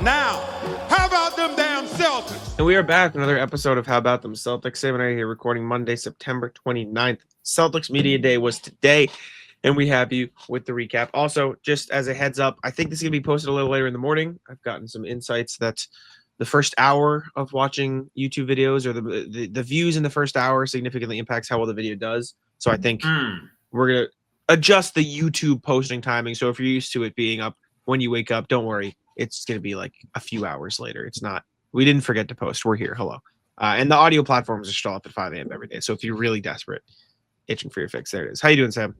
Now, how about them damn Celtics? And we are back. Another episode of How About Them Celtics. Sam and I are here recording Monday, September 29th. Celtics Media Day was today, and we have you with the recap. Also, just as a heads up, I think this is going to be posted a little later in the morning. I've gotten some insights that the first hour of watching YouTube videos or the views in the first hour significantly impacts how well the video does. So I think we're going to adjust the YouTube posting timing. So if you're used to it being up when you wake up, don't worry. It's going to be like a few hours later. It's not. We didn't forget to post. We're here. Hello. And the audio platforms are still up at 5 a.m. every day. So if you're really desperate, itching for your fix, there it is. How you doing, Sam?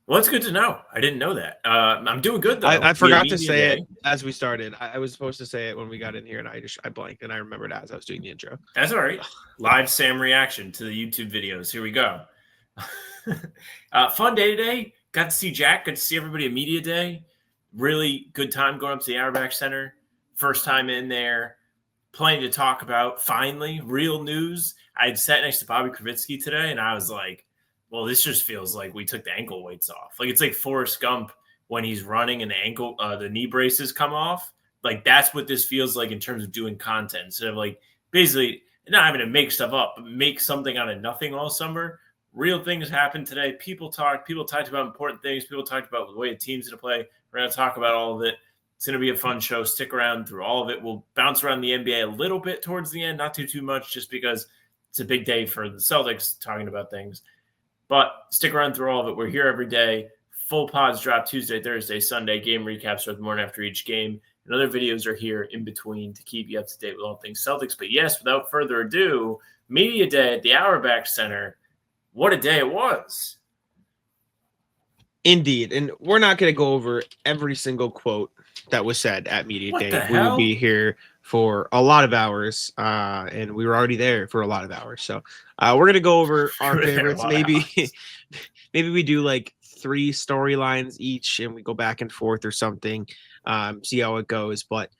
Well, it's good to know. I didn't know that. I'm doing good, though. I forgot to say it as we started. I was supposed to say it when we got in here, and I blanked, and I remembered as I was doing the intro. That's all right. Live Sam reaction to the YouTube videos. Here we go. Fun day today. Got to see Jack. Got to see everybody at Media Day. Really good time going up to the Auerbach Center. First time in there. Plenty to talk about. Finally, real news. I had sat next to Bobby Kravitsky today, and I was like, well, this just feels like we took the ankle weights off. Like it's like Forrest Gump when he's running and the knee braces come off. Like that's what this feels like in terms of doing content. Instead of like basically not having to make stuff up, but make something out of nothing all summer. Real things happened today. People talked about important things. People talked about the way a team's going to play. We're going to talk about all of it. It's going to be a fun show. Stick around through all of it. We'll bounce around the NBA a little bit towards the end, not too much, just because it's a big day for the Celtics talking about things. But stick around through all of it. We're here every day. Full pods drop Tuesday, Thursday, Sunday. Game recaps are the morning after each game. And other videos are here in between to keep you up to date with all things Celtics. But yes, without further ado, Media Day at the Auerbach Center. What a day it was. Indeed. And we're not going to go over every single quote that was said at Media Day. We will be here for a lot of hours, and we were already there for a lot of hours. So we're going to go over our favorites. Maybe we do like 3 storylines each, and we go back and forth or something, see how it goes. But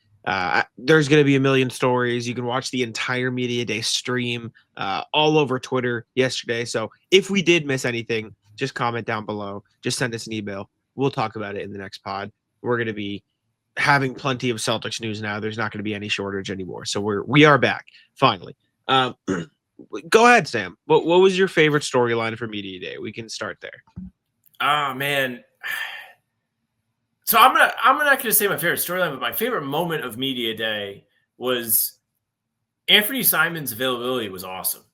there's going to be a million stories. You can watch the entire Media Day stream all over Twitter yesterday. So if we did miss anything, just comment down below. Just send us an email. We'll talk about it in the next pod. We're going to be having plenty of Celtics news now. There's not going to be any shortage anymore. So we are back finally. Go ahead, Sam. What was your favorite storyline for Media Day? We can start there. Oh man. So I'm not gonna say my favorite storyline, but my favorite moment of Media Day was Anfernee Simons' availability was awesome.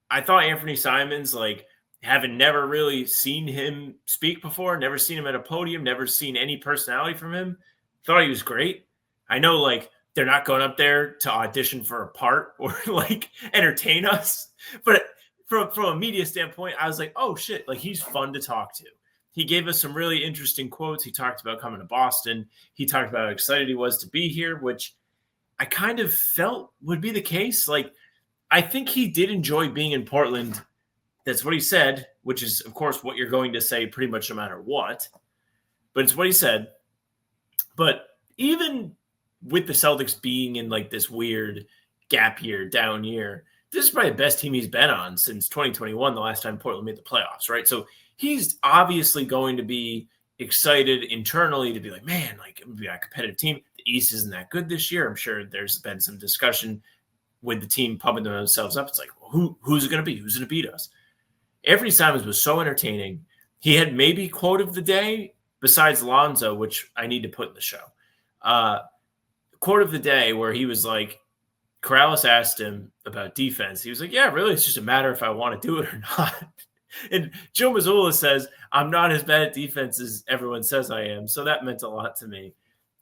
I thought Anfernee Simons, like having never really seen him speak before, never seen him at a podium, never seen any personality from him, thought he was great. I know like they're not going up there to audition for a part or like entertain us, but from a media standpoint, I was like, oh shit, like he's fun to talk to. He gave us some really interesting quotes. He talked about coming to Boston. He talked about how excited he was to be here, which I kind of felt would be the case. Like, I think he did enjoy being in Portland. That's what he said, which is, of course, what you're going to say pretty much no matter what. But it's what he said. But even with the Celtics being in like this weird gap year, down year, this is probably the best team he's been on since 2021, the last time Portland made the playoffs, right? So he's obviously going to be excited internally to be like, man, like it would be a competitive team. The East isn't that good this year. I'm sure there's been some discussion with the team pumping themselves up. It's like, well, who's it going to be? Who's going to beat us? Anfernee Simons was so entertaining. He had maybe quote of the day besides Lonzo, which I need to put in the show. Quote of the day where he was like, Corrales asked him about defense. He was like, yeah, really, it's just a matter if I want to do it or not. And Joe Mazzulla says, I'm not as bad at defense as everyone says I am. So that meant a lot to me.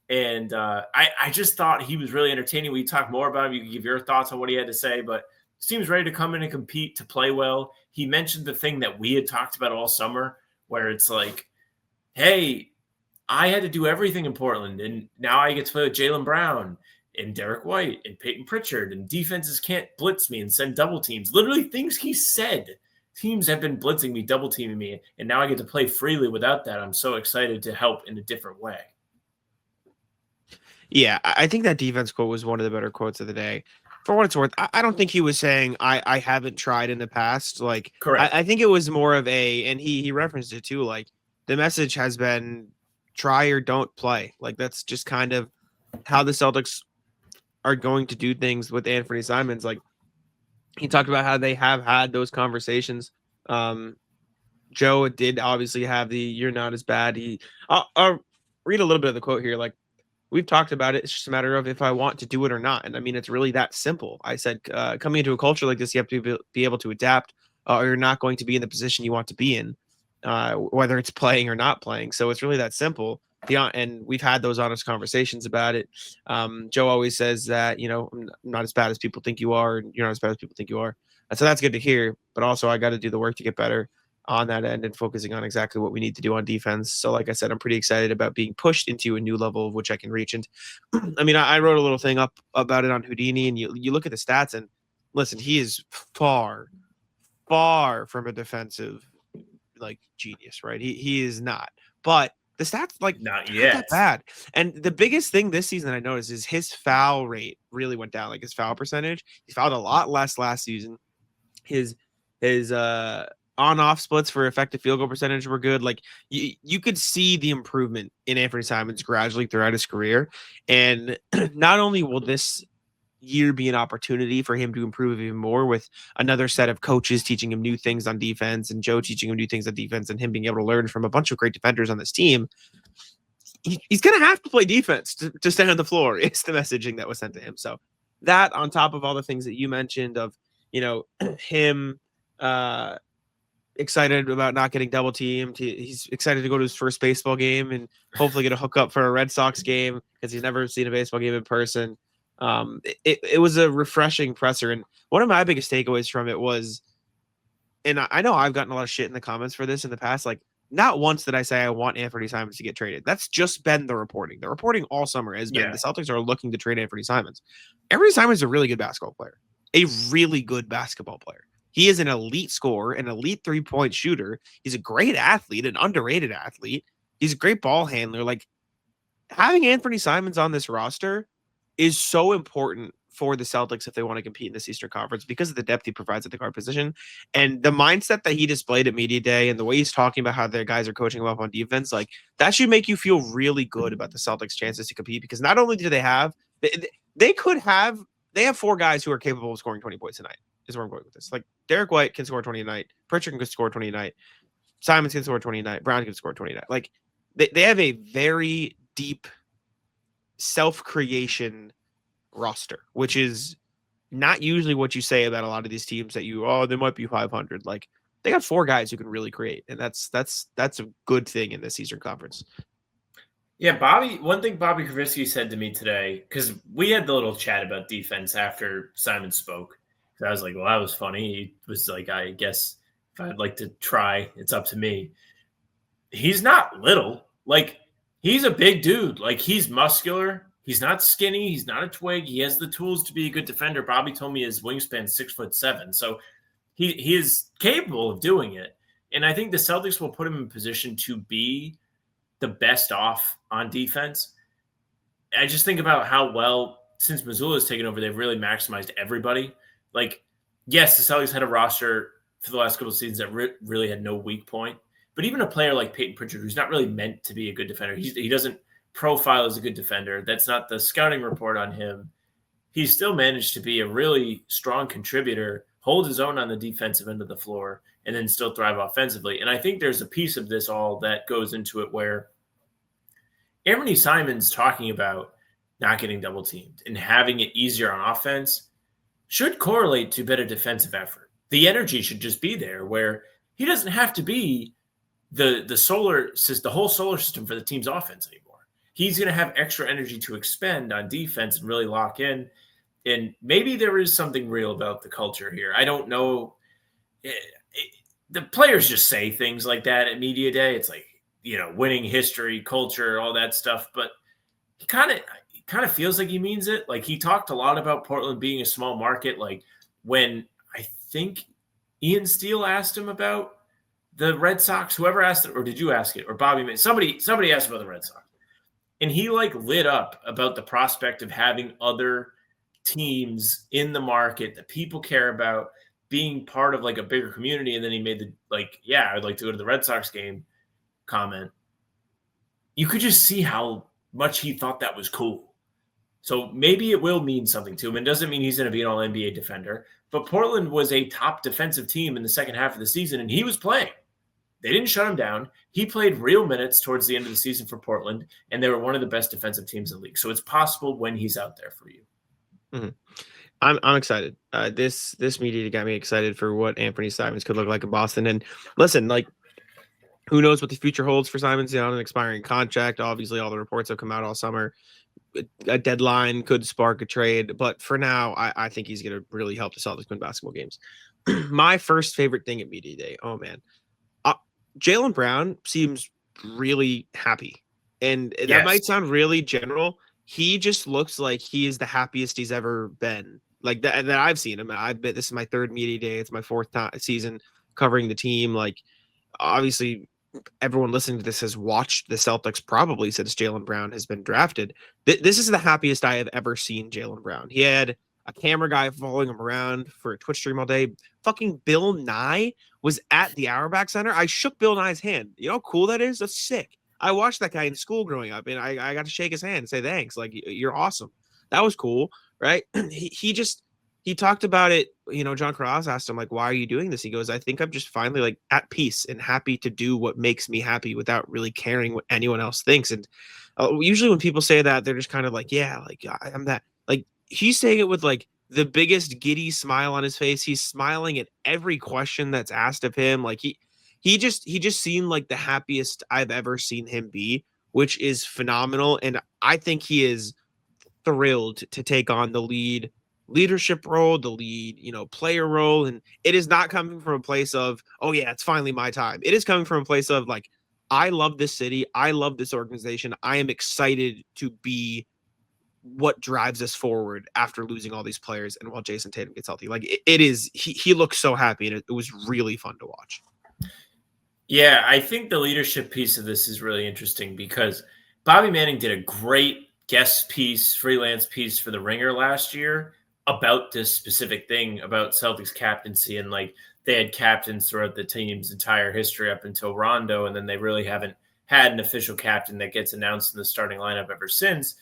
And I just thought he was really entertaining. We talk more about him. You can give your thoughts on what he had to say, but seems ready to come in and compete, to play well. He mentioned the thing that we had talked about all summer, where it's like, hey, I had to do everything in Portland, and now I get to play with Jaylen Brown and Derek White and Peyton Pritchard, and defenses can't blitz me and send double teams. Literally things he said. Teams have been blitzing me, double teaming me, and now I get to play freely without that. I'm so excited to help in a different way. Yeah, I think that defense quote was one of the better quotes of the day. For what it's worth, I don't think he was saying I haven't tried in the past. Like, correct. I think it was more of and he referenced it too. Like, the message has been try or don't play. Like, that's just kind of how the Celtics are going to do things with Anfernee Simons. Like, he talked about how they have had those conversations. Joe did obviously have the "you're not as bad." I'll read a little bit of the quote here. Like, we've talked about it. It's just a matter of if I want to do it or not. And I mean, it's really that simple. I said, coming into a culture like this, you have to be able to adapt, or you're not going to be in the position you want to be in, whether it's playing or not playing. So it's really that simple. And we've had those honest conversations about it. Joe always says that, I'm not as bad as people think you are, and you're not as bad as people think you are. So that's good to hear. But also, I got to do the work to get better on that end and focusing on exactly what we need to do on defense. So like I said, I'm pretty excited about being pushed into a new level of which I can reach. And I mean, I wrote a little thing up about it on Houdini, and you look at the stats, and listen, he is far from a defensive like genius, right? He is not. But the stats not yet that bad. And the biggest thing this season I noticed is his foul rate really went down, like his foul percentage. He fouled a lot less last season. His on-off splits for effective field goal percentage were good. Like, you could see the improvement in Anfernee Simons gradually throughout his career. And not only will this year be an opportunity for him to improve even more with another set of coaches teaching him new things on defense, and Joe teaching him new things on defense, and him being able to learn from a bunch of great defenders on this team, he's going to have to play defense to stay on the floor. It's the messaging that was sent to him. So that, on top of all the things that you mentioned of, him excited about not getting double teamed. He's excited to go to his first baseball game and hopefully get a hookup for a Red Sox game because he's never seen a baseball game in person. It was a refreshing presser. And one of my biggest takeaways from it was, and I know I've gotten a lot of shit in the comments for this in the past, like, not once did I say I want Anfernee Simons to get traded. That's just been the reporting. The reporting all summer has been the Celtics are looking to trade Anfernee Simons. Anfernee Simons is a really good basketball player. A really good basketball player. He is an elite scorer, an elite three-point shooter. He's a great athlete, an underrated athlete. He's a great ball handler. Like, having Anfernee Simons on this roster is so important for the Celtics if they want to compete in this Eastern Conference because of the depth he provides at the guard position and the mindset that he displayed at media day and the way he's talking about how their guys are coaching him up on defense. Like, that should make you feel really good about the Celtics' chances to compete, because not only do they have four guys who are capable of scoring 20 points a night, is where I'm going with this. Like, Derek White can score 20 a night. Pritchard can score 20 a night. Simons can score 20 a night. Brown can score 20 a night. Like, they have a very deep self-creation roster, which is not usually what you say about a lot of these teams that they might be 500. Like, they got four guys who can really create, and that's a good thing in this Eastern Conference. Yeah, one thing Bobby Kravitsky said to me today, because we had the little chat about defense after Simon spoke. So I was like, well, that was funny. He was like, I guess if I'd like to try, it's up to me. He's not little. Like, he's a big dude. Like, he's muscular. He's not skinny. He's not a twig. He has the tools to be a good defender. Bobby told me his wingspan's 6'7". So he is capable of doing it. And I think the Celtics will put him in position to be the best off on defense. I just think about how well, since Missoula has taken over, they've really maximized everybody. Like, yes, the Celtics had a roster for the last couple of seasons that really had no weak point. But even a player like Peyton Pritchard, who's not really meant to be a good defender, he doesn't profile as a good defender. That's not the scouting report on him. He's still managed to be a really strong contributor, hold his own on the defensive end of the floor, and then still thrive offensively. And I think there's a piece of this all that goes into it where Anfernee Simons talking about not getting double teamed and having it easier on offense should correlate to better defensive effort. The energy should just be there where he doesn't have to be the whole solar system for the team's offense anymore. He's going to have extra energy to expend on defense and really lock in. And maybe there is something real about the culture here. I don't know. The players just say things like that at media day. It's like, winning history, culture, all that stuff. But he kind of feels like he means it. Like, he talked a lot about Portland being a small market. Like, when I think Ian Steele asked him about the Red Sox, whoever asked it, or did you ask it? Or Bobby, somebody asked about the Red Sox. And he lit up about the prospect of having other teams in the market that people care about being part of like a bigger community. And then he made I'd like to go to the Red Sox game comment. You could just see how much he thought that was cool. So maybe it will mean something to him. It doesn't mean he's going to be an all-NBA defender. But Portland was a top defensive team in the second half of the season, and he was playing. They didn't shut him down. He played real minutes towards the end of the season for Portland, and they were one of the best defensive teams in the league. So it's possible when he's out there for you. Mm-hmm. I'm excited. This media got me excited for what Anfernee Simons could look like in Boston. And listen, like, who knows what the future holds for Simons? On an expiring contract. Obviously, all the reports have come out all summer. A deadline could spark a trade, but for now, I think he's going to really help the Celtics win basketball games. My first favorite thing at media day. Oh man, Jaylen Brown seems really happy, and that might sound really general. He just looks like he is the happiest he's ever been. Like that I've seen him. I bet this is my third media day. It's my fourth season covering the team. Like, obviously, everyone listening to this has watched the Celtics probably since Jaylen Brown has been drafted. This is the happiest I have ever seen Jaylen Brown. He had a camera guy following him around for a Twitch stream all day. Fucking Bill Nye was at the Auerbach Center. I shook Bill Nye's hand. You know how cool that is? That's sick. I watched that guy in school growing up, and I got to shake his hand and say thanks. Like, you're awesome. That was cool, right? He talked about it. You know, John Krause asked him, like, why are you doing this? He goes, I think I'm just finally, like, at peace and happy to do what makes me happy without really caring what anyone else thinks. And usually when people say that, they're just kind of like, yeah, like, I'm that. Like, he's saying it with, like, the biggest giddy smile on his face. He's smiling at every question that's asked of him. Like, he just seemed like the happiest I've ever seen him be, which is phenomenal. And I think he is thrilled to take on the leadership role, the lead, player role. And it is not coming from a place of, oh yeah, it's finally my time. It is coming from a place of, like, I love this city. I love this organization. I am excited to be what drives us forward after losing all these players. And while Jason Tatum gets healthy, like, it is, he looks so happy, and it was really fun to watch. Yeah, I think the leadership piece of this is really interesting because Bobby Manning did a great guest piece, freelance piece for The Ringer last year about this specific thing about Celtics captaincy. And, like, they had captains throughout the team's entire history up until Rondo, and then they really haven't had an official captain that gets announced in the starting lineup ever since.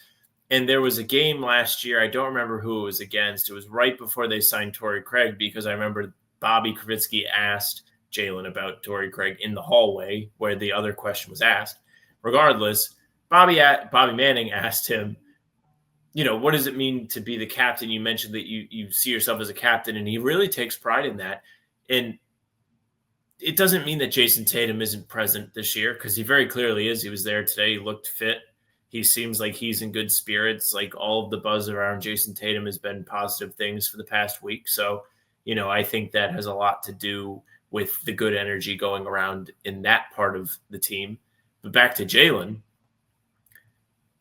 And there was a game last year. I don't remember who it was against. It was right before they signed Torrey Craig, because I remember Bobby Kravitsky asked Jaylen about Torrey Craig in the hallway where the other question was asked. Regardless, Bobby Manning asked him, what does it mean to be the captain? You mentioned that you see yourself as a captain, and he really takes pride in that. And it doesn't mean that Jason Tatum isn't present this year, because he very clearly is. He was there today. He looked fit. He seems like he's in good spirits. Like, all of the buzz around Jason Tatum has been positive things for the past week. So, I think that has a lot to do with the good energy going around in that part of the team. But back to Jaylen,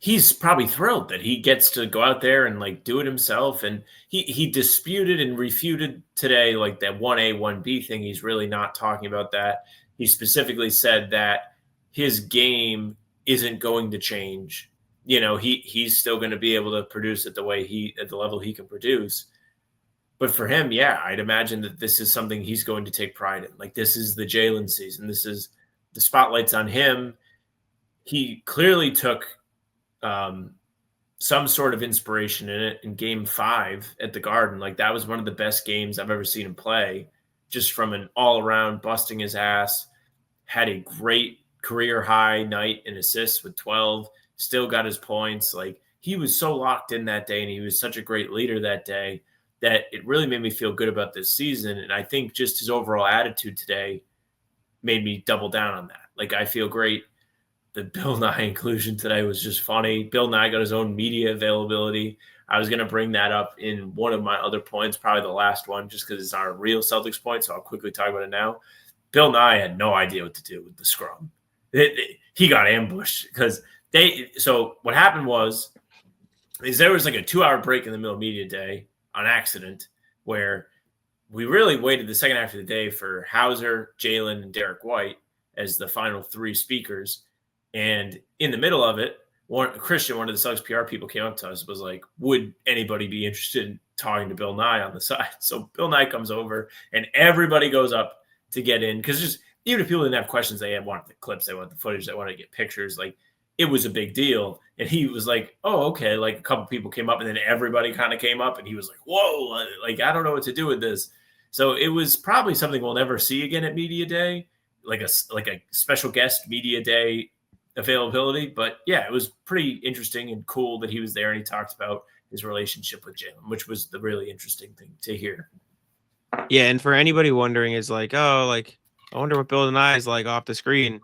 he's probably thrilled that he gets to go out there and, like, do it himself. And he disputed and refuted today, like, that 1A, 1B thing. He's really not talking about that. He specifically said that his game isn't going to change. He's still going to be able to produce at the level he can produce. But for him, yeah, I'd imagine that this is something he's going to take pride in. Like, this is the Jaylen season. This is the spotlight's on him. He clearly took some sort of inspiration in it in Game 5 at the Garden. Like, that was one of the best games I've ever seen him play, just from an all-around busting his ass. Had a great career-high night in assists with 12, still got his points. Like, he was so locked in that day, and he was such a great leader that day, that it really made me feel good about this season. And I think just his overall attitude today made me double down on that. Like, I feel great. The Bill Nye inclusion today was just funny. Bill Nye got his own media availability. I was going to bring that up in one of my other points, probably the last one, just because it's our real Celtics point, so I'll quickly talk about it now. Bill Nye had no idea what to do with the scrum. He got ambushed because so what happened is there was like a 2-hour break in the middle of media day on accident, where we really waited the second half of the day for Hauser, Jaylen, and Derek White as the final 3 speakers. And in the middle of it, Christian, one of the Celtics PR people, came up to us, was like, would anybody be interested in talking to Bill Nye on the side? So Bill Nye comes over, and everybody goes up to get in, because just even if people didn't have questions, they wanted the clips, they wanted the footage, they wanted to get pictures. Like, it was a big deal. And he was like, oh, okay. Like a couple people came up and then everybody kind of came up and he was like, whoa, like, I don't know what to do with this. So it was probably something we'll never see again at Media Day, like a special guest Media Day availability. But yeah, it was pretty interesting and cool that he was there and he talked about his relationship with Jaylen, which was the really interesting thing to hear. Yeah, and for anybody wondering, is like, oh, like, I wonder what Bill Nye is like off the screen.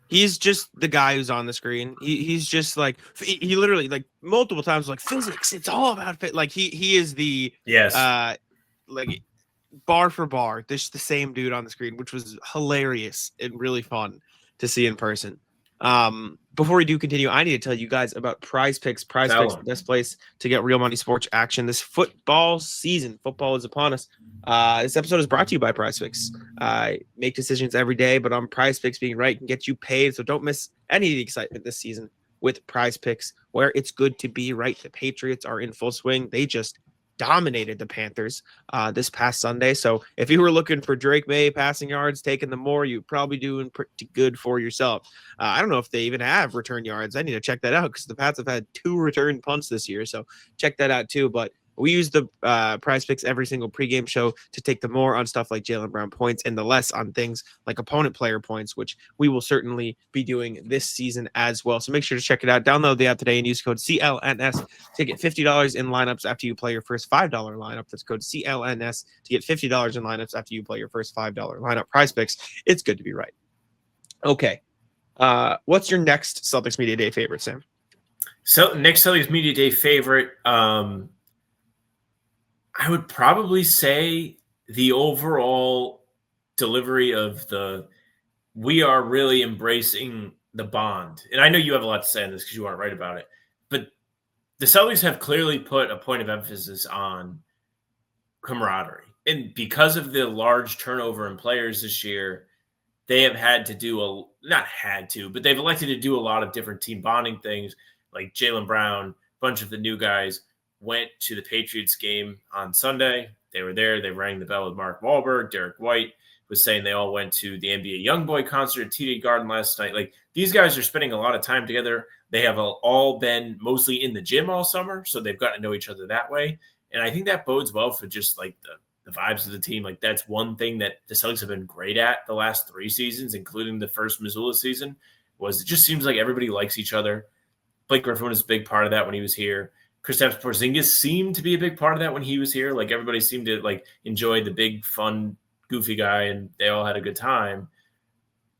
He's just the guy who's on the screen. He's just like, he literally like multiple times like physics. It's all about fit. Like he is the like bar for bar, this the same dude on the screen, which was hilarious and really fun to see in person. Before we do continue, I need to tell you guys about PrizePicks. PrizePicks, the best place to get real money sports action this football season. Football is upon us. This episode is brought to you by PrizePicks. Make decisions every day, but on PrizePicks, being right can get you paid. So don't miss any of the excitement this season with PrizePicks, where it's good to be right. The Patriots are in full swing. They just dominated the Panthers this past Sunday. So if you were looking for Drake May passing yards, taking them more, you're probably doing pretty good for yourself. I don't know if they even have return yards. I need to check that out because the Pats have had 2 return punts this year. So check that out too. But we use the PrizePicks every single pregame show to take the more on stuff like Jaylen Brown points and the less on things like opponent player points, which we will certainly be doing this season as well. So make sure to check it out. Download the app today and use code CLNS to get $50 in lineups after you play your first $5 lineup. That's code CLNS to get $50 in lineups after you play your first $5 lineup. PrizePicks, it's good to be right. Okay. What's your next Celtics Media Day favorite, Sam? So next Celtics Media Day favorite, I would probably say the overall delivery of we are really embracing the bond. And I know you have a lot to say on this because you aren't right about it, but the Celtics have clearly put a point of emphasis on camaraderie. And because of the large turnover in players this year, they have had to do but they've elected to do a lot of different team bonding things, like Jaylen Brown, a bunch of the new guys went to the Patriots game on Sunday. They were there. They rang the bell with Mark Wahlberg. Derek White was saying they all went to the NBA Youngboy concert at TD Garden last night. Like, these guys are spending a lot of time together. They have all been mostly in the gym all summer, so they've gotten to know each other that way. And I think that bodes well for just like the vibes of the team. Like, that's one thing that the Celtics have been great at the last 3 seasons, including the first Missoula season, was it just seems like everybody likes each other. Blake Griffin was a big part of that when he was here. Kristaps Porzingis seemed to be a big part of that when he was here. Like, everybody seemed to like enjoy the big, fun, goofy guy, and they all had a good time.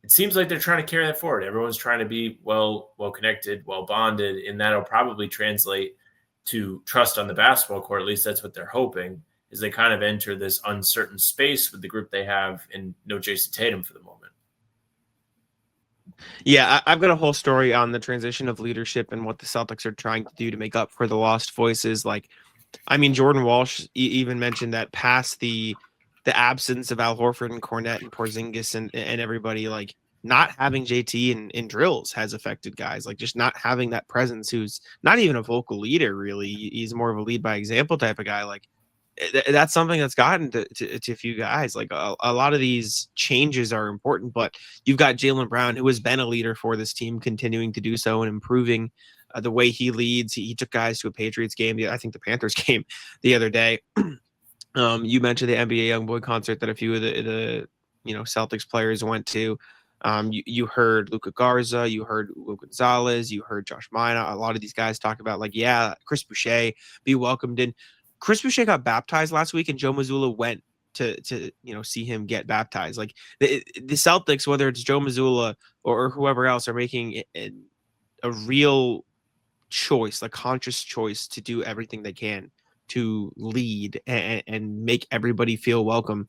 It seems like they're trying to carry that forward. Everyone's trying to be well connected, well bonded, and that'll probably translate to trust on the basketball court. At least that's what they're hoping, as they kind of enter this uncertain space with the group they have and no Jason Tatum for the moment. Yeah, I've got a whole story on the transition of leadership and what the Celtics are trying to do to make up for the lost voices. Like, I mean, Jordan Walsh even mentioned that past the absence of Al Horford and Cornette and Porzingis and everybody, like, not having JT in drills has affected guys. Like, just not having that presence, who's not even a vocal leader, really. He's more of a lead by example type of guy. Like, that's something that's gotten to a few guys. Like, a lot of these changes are important, but you've got Jaylen Brown, who has been a leader for this team, continuing to do so and improving the way he leads. He took guys to a Patriots game, I think the Panthers game the other day. You mentioned the NBA Youngboy concert that a few of the Celtics players went to. You heard Luka Garza, you heard Will Gonzalez, you heard Josh Minott. A lot of these guys talk about, like, yeah, Chris Boucher be welcomed in. Chris Boucher got baptized last week, and Joe Mazzulla went to see him get baptized. Like, the Celtics, whether it's Joe Mazzulla or whoever else, are making a real choice, a conscious choice, to do everything they can to lead and make everybody feel welcome.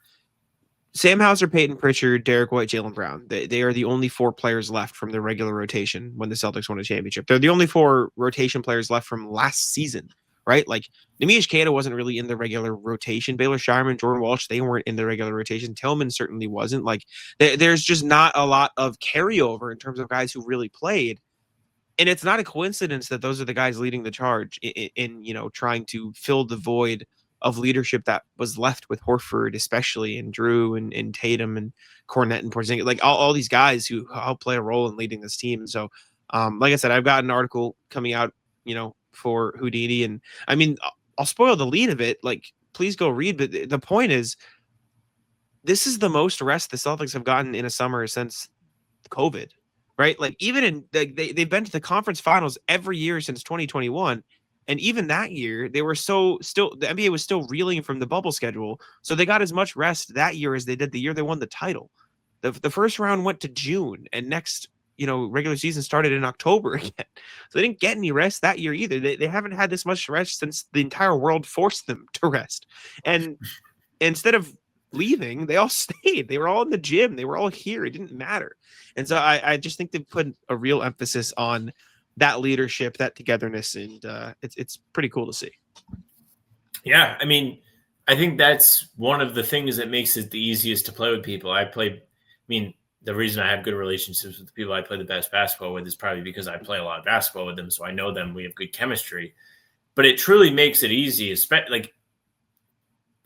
Sam Hauser, Peyton Pritchard, Derek White, Jaylen Brown. They are the only 4 players left from the regular rotation when the Celtics won a championship. They're the only 4 rotation players left from last season. Right? Like, Nemish Queta wasn't really in the regular rotation. Baylor Sharman, Jordan Walsh, they weren't in the regular rotation. Tillman certainly wasn't. Like, there's just not a lot of carryover in terms of guys who really played. And it's not a coincidence that those are the guys leading the charge in trying to fill the void of leadership that was left with Horford, especially, and Drew and Tatum and Cornette and Porzingis. Like, all these guys who help play a role in leading this team. So Like I said, I've got an article coming out, for Houdini, and I mean, I'll spoil the lead of it. Like, please go read. But the point is, this is the most rest the Celtics have gotten in a summer since COVID, right? Like, even in they've been to the conference finals every year since 2021. And even that year, the NBA was still reeling from the bubble schedule. So they got as much rest that year as they did the year they won the title. The first round went to June, and next, regular season started in October again. So they didn't get any rest that year either. They haven't had this much rest since the entire world forced them to rest. And instead of leaving, they all stayed. They were all in the gym. They were all here. It didn't matter. And so I just think they've put a real emphasis on that leadership, that togetherness, and it's pretty cool to see. Yeah, I mean, I think that's one of the things that makes it the easiest to play with people. The reason I have good relationships with the people I play the best basketball with is probably because I play a lot of basketball with them, so I know them. We have good chemistry. But it truly makes it easy, especially like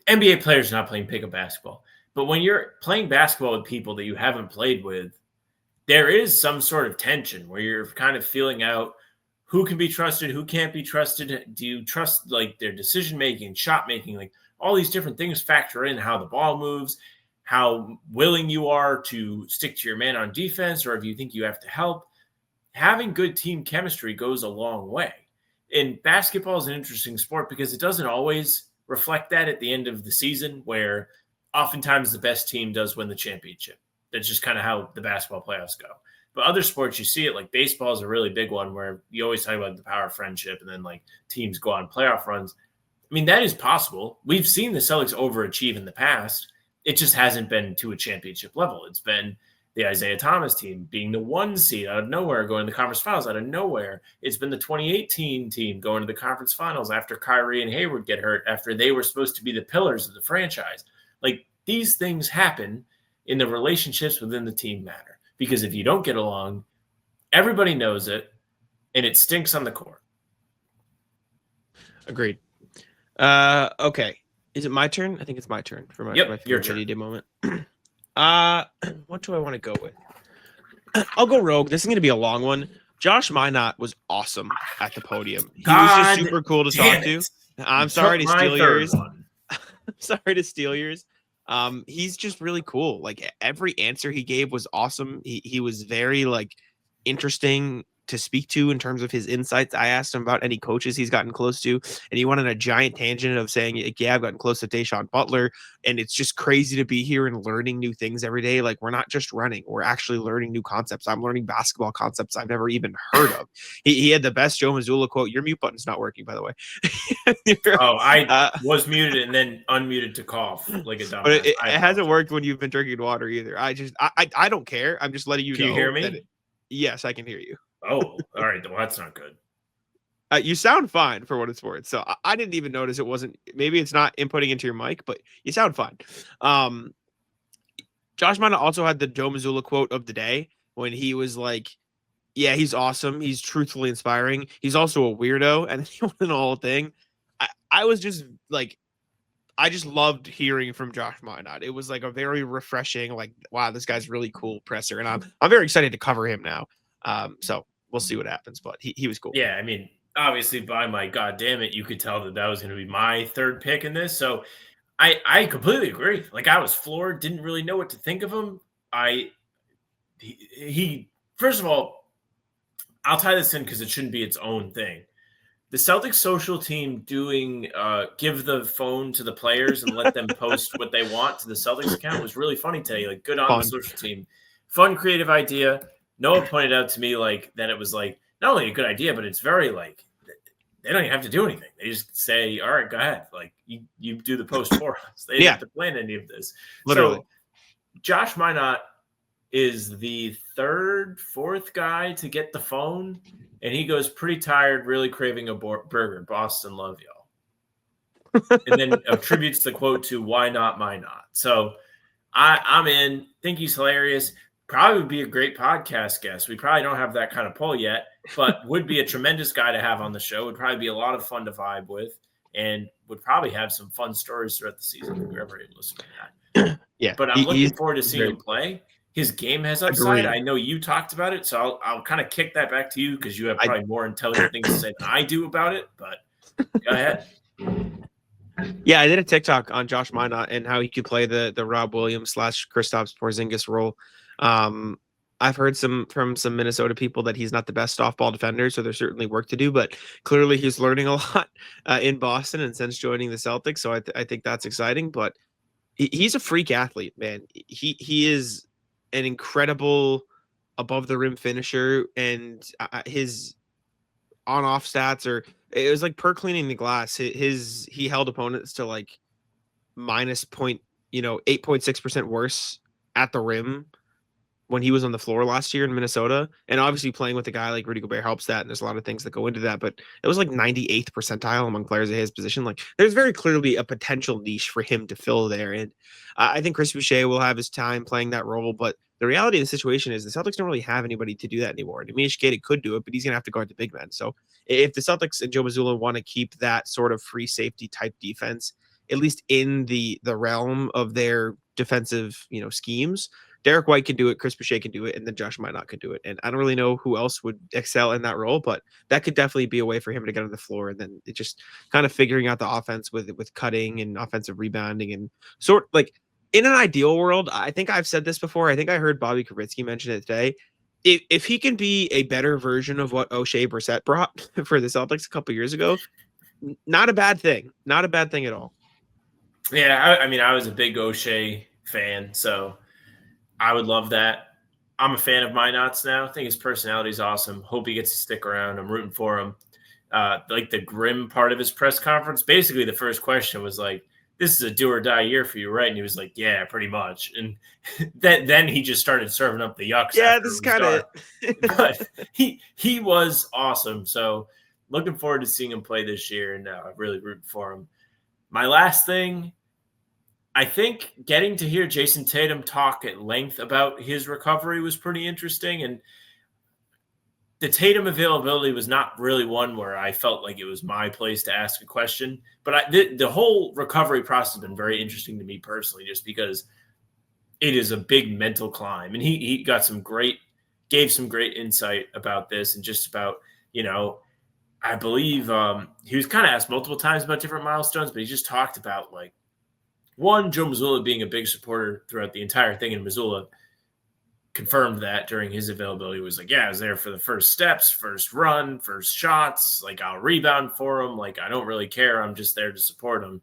NBA players are not playing pickup basketball. But when you're playing basketball with people that you haven't played with, there is some sort of tension where you're kind of feeling out who can be trusted, who can't be trusted. Do you trust like their decision-making, shot-making, like all these different things factor in how the ball moves, how willing you are to stick to your man on defense, or if you think you have to help. Having good team chemistry goes a long way. And basketball is an interesting sport because it doesn't always reflect that at the end of the season, where oftentimes the best team does win the championship. That's just kind of how the basketball playoffs go. But other sports, you see it, like baseball is a really big one where you always talk about the power of friendship and then like teams go on playoff runs. I mean, that is possible. We've seen the Celtics overachieve in the past. It just hasn't been to a championship level. It's been the Isaiah Thomas team being the 1 seed out of nowhere, going to the conference finals out of nowhere. It's been the 2018 team going to the conference finals after Kyrie and Hayward get hurt, after they were supposed to be the pillars of the franchise. Like, these things happen in the relationships within the team matter. Because if you don't get along, everybody knows it, and it stinks on the court. Agreed. Okay. Is it my turn? I think it's my turn for my your turn. Day moment. What do I want to go with? I'll go rogue. This is going to be a long one. Josh Minott was awesome at the podium. He was just super cool to talk to. I'm sorry to steal yours. Sorry to steal yours. He's just really cool. Like, every answer he gave was awesome. He was very interesting to speak to in terms of his insights. I asked him about any coaches he's gotten close to, and he went on a giant tangent of saying, yeah, I've gotten close to Deshaun Butler, and it's just crazy to be here and learning new things every day. Like, we're not just running, we're actually learning new concepts. I'm learning basketball concepts I've never even heard of. He had the best Joe Mazzulla quote. Your mute button's not working, by the way. I was muted and then unmuted to cough like a dumbass. But it hasn't worked when you've been drinking water either. I don't care. I'm just letting you know. Can you hear me? Yes, I can hear you. Oh, all right. Well, that's not good. You sound fine for what it's worth. So I didn't even notice it wasn't. Maybe it's not inputting into your mic, but you sound fine. Josh Minott also had the Joe Mazzulla quote of the day when he was like, yeah, he's awesome. He's truthfully inspiring. He's also a weirdo. And then he went in the whole thing. I was just like, I just loved hearing from Josh Minott. It was like a very refreshing, like, wow, this guy's really cool presser. And I'm very excited to cover him now. So we'll see what happens, but he was cool. Yeah, I mean, obviously by my goddamn it, you could tell that was going to be my third pick in this. So I completely agree. Like, I was floored, didn't really know what to think of him. He first of all, I'll tie this in because it shouldn't be its own thing. The Celtics social team doing give the phone to the players and let them post what they want to the Celtics account was really funny today. Like, good on the social team. Fun, creative idea. Noah pointed out to me that it was not only a good idea, but it's very they don't even have to do anything. They just say, all right, go ahead. Like, you do the post for us. They didn't have to plan any of this. Literally. So Josh Minott is the fourth guy to get the phone, and he goes, pretty tired, really craving a burger. Boston, love y'all. And then attributes the quote to why not Minott. So I'm in. Think he's hilarious. Probably would be a great podcast guest. We probably don't have that kind of pull yet, but would be a tremendous guy to have on the show. Would probably be a lot of fun to vibe with, and would probably have some fun stories throughout the season if you're ever able to listen to that. Yeah. But I'm looking forward to seeing him play. his game has upside. Agreed. I know you talked about it, so I'll kind of kick that back to you because you have probably more intelligent things to say than I do about it. But go ahead. Yeah, I did a TikTok on Josh Minott and how he could play the Rob Williams / Kristaps Porzingis role. I've heard from some Minnesota people that he's not the best off-ball defender, so there's certainly work to do. But clearly, he's learning a lot in Boston and since joining the Celtics. So I think that's exciting. But he's a freak athlete, man. He is an incredible above the rim finisher, and his on-off stats are. It was like per cleaning the glass. He held opponents to like minus 8.6% worse at the rim when he was on the floor last year in Minnesota. And obviously playing with a guy like Rudy Gobert helps that. And there's a lot of things that go into that, but it was like 98th percentile among players at his position. Like there's very clearly a potential niche for him to fill there. And I think Chris Boucher will have his time playing that role, but the reality of the situation is the Celtics don't really have anybody to do that anymore. Dimitrish Gate could do it, but he's going to have to guard the big men. So if the Celtics and Joe Mazzulla want to keep that sort of free safety type defense, at least in the realm of their defensive, schemes, Derek White can do it, Chris Boucher can do it, and then Josh Minott can do it. And I don't really know who else would excel in that role, but that could definitely be a way for him to get on the floor. And then it just kind of figuring out the offense with cutting and offensive rebounding and sort like in an ideal world. I think I've said this before. I think I heard Bobby Kravitsky mention it today. If he can be a better version of what O'Shea Brissett brought for the Celtics a couple years ago, not a bad thing. Not a bad thing at all. Yeah, I mean, I was a big O'Shea fan, so I would love that. I'm a fan of Minott's now. I think his personality is awesome. Hope he gets to stick around. I'm rooting for him. Like the grim part of his press conference, basically the first question was like, "This is a do or die year for you, right?" And he was like, "Yeah, pretty much." And then he just started serving up the yucks. Yeah, this is kind of it. But he was awesome. So looking forward to seeing him play this year, and really rooting for him. My last thing, I think getting to hear Jason Tatum talk at length about his recovery was pretty interesting. And the Tatum availability was not really one where I felt like it was my place to ask a question. But the whole recovery process has been very interesting to me personally, just because it is a big mental climb. And he got gave some great insight about this and just about, I believe he was kind of asked multiple times about different milestones, but he just talked about like, one, Joe Mazzulla being a big supporter throughout the entire thing, and Mazzulla confirmed that during his availability. He was like, yeah, I was there for the first steps, first run, first shots. Like, I'll rebound for him. Like, I don't really care. I'm just there to support him.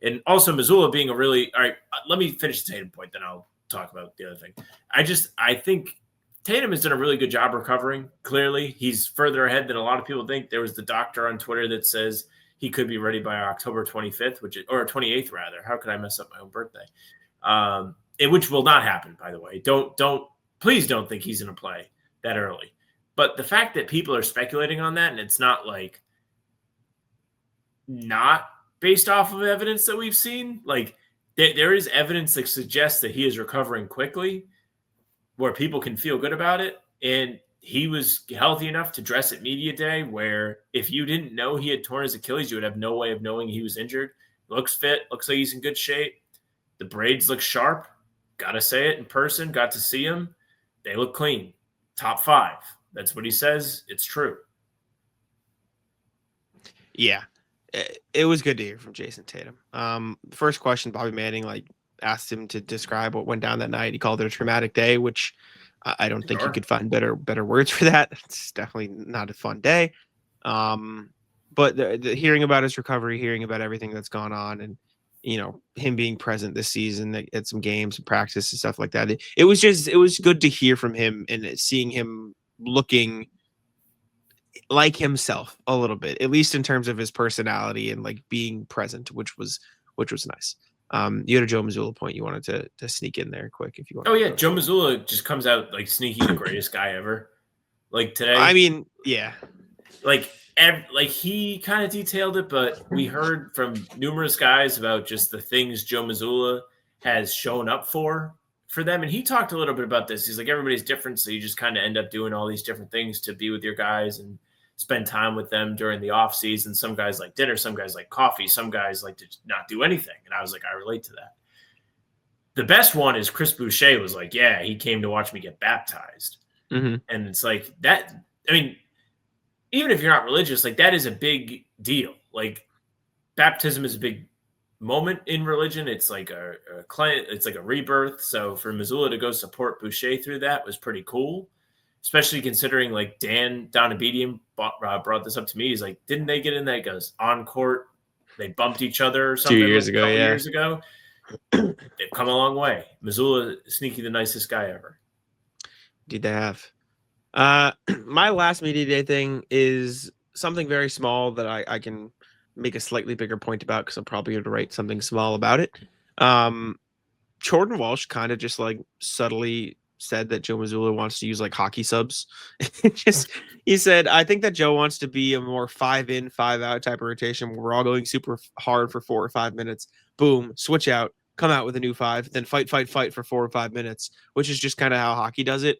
And also Mazzulla being all right, let me finish the Tatum point, then I'll talk about the other thing. I think Tatum has done a really good job recovering. Clearly, he's further ahead than a lot of people think. There was the doctor on Twitter that says he could be ready by October 25th, or 28th rather. How could I mess up my own birthday? Which will not happen, by the way. Please don't think he's going to play that early. But the fact that people are speculating on that, and it's not like not based off of evidence that we've seen, like there is evidence that suggests that he is recovering quickly, where people can feel good about it. And he was healthy enough to dress at media day, where if you didn't know he had torn his Achilles, you would have no way of knowing he was injured. Looks fit, looks like he's in good shape. The braids look sharp. Got to say it in person. Got to see him. They look clean. Top 5. That's what he says. It's true. Yeah, it was good to hear from Jason Tatum. First question, Bobby Manning asked him to describe what went down that night. He called it a traumatic day, which I don't think you could find better words for that. It's definitely not a fun day. But the hearing about his recovery, hearing about everything that's gone on, and him being present this season at some games and practice and stuff like that. It was good to hear from him and seeing him looking like himself a little bit, at least in terms of his personality and being present, which was nice. You had a Joe Mazzulla point you wanted to sneak in there quick if you want. Oh yeah, Joe Mazzulla just comes out sneaky the greatest guy ever. Today. I mean, yeah. He kind of detailed it, but we heard from numerous guys about just the things Joe Mazzulla has shown up for them. And he talked a little bit about this. He's like, everybody's different. So you just kind of end up doing all these different things to be with your guys and spend time with them during the off season. Some guys like dinner, some guys like coffee, some guys like to not do anything. And I was like, I relate to that. the best one is Chris Boucher was like, yeah, he came to watch me get baptized. Mm-hmm. And it's like that. I mean, even if you're not religious, like that is a big deal. Like baptism is a big moment in religion. It's like it's like a rebirth. So for Missoula to go support Boucher through that was pretty cool, especially considering like Dan Donabedian brought this up to me. He's like, didn't they get in that? He goes, on court, they bumped each other or something 2 years like ago. Yeah, years ago. They've come a long way. Missoula, sneaky, the nicest guy ever. Did they have? My last media day thing is something very small that I can make a slightly bigger point about because I'm probably going to write something small about it. Jordan Walsh kind of just like subtly said that Joe Mazzulla wants to use like hockey subs. He said, I think that Joe wants to be a more 5 in, 5 out type of rotation where we're all going super hard for 4 or 5 minutes. Boom, switch out, come out with a new 5, then fight for 4 or 5 minutes, which is just kind of how hockey does it.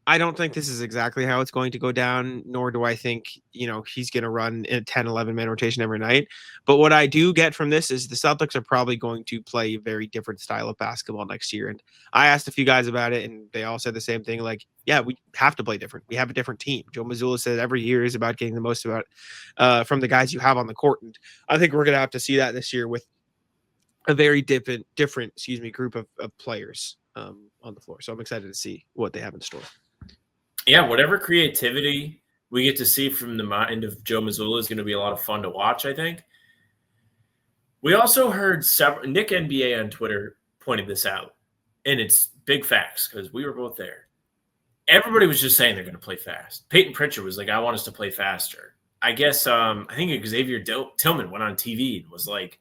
I don't think this is exactly how it's going to go down, nor do I think, he's going to run a 10, 11-man rotation every night. But what I do get from this is the Celtics are probably going to play a very different style of basketball next year. And I asked a few guys about it, and they all said the same thing. Like, yeah, we have to play different. We have a different team. Joe Mazzulla said every year is about getting the most from the guys you have on the court. And I think we're going to have to see that this year with a very different group of players on the floor. So I'm excited to see what they have in store. Yeah, whatever creativity we get to see from the mind of Joe Mazzulla is going to be a lot of fun to watch, I think. We also heard Nick NBA on Twitter pointed this out, and it's big facts because we were both there. Everybody was just saying they're going to play fast. Peyton Pritchard was like, I want us to play faster. I guess I think Xavier Tillman went on TV and was like,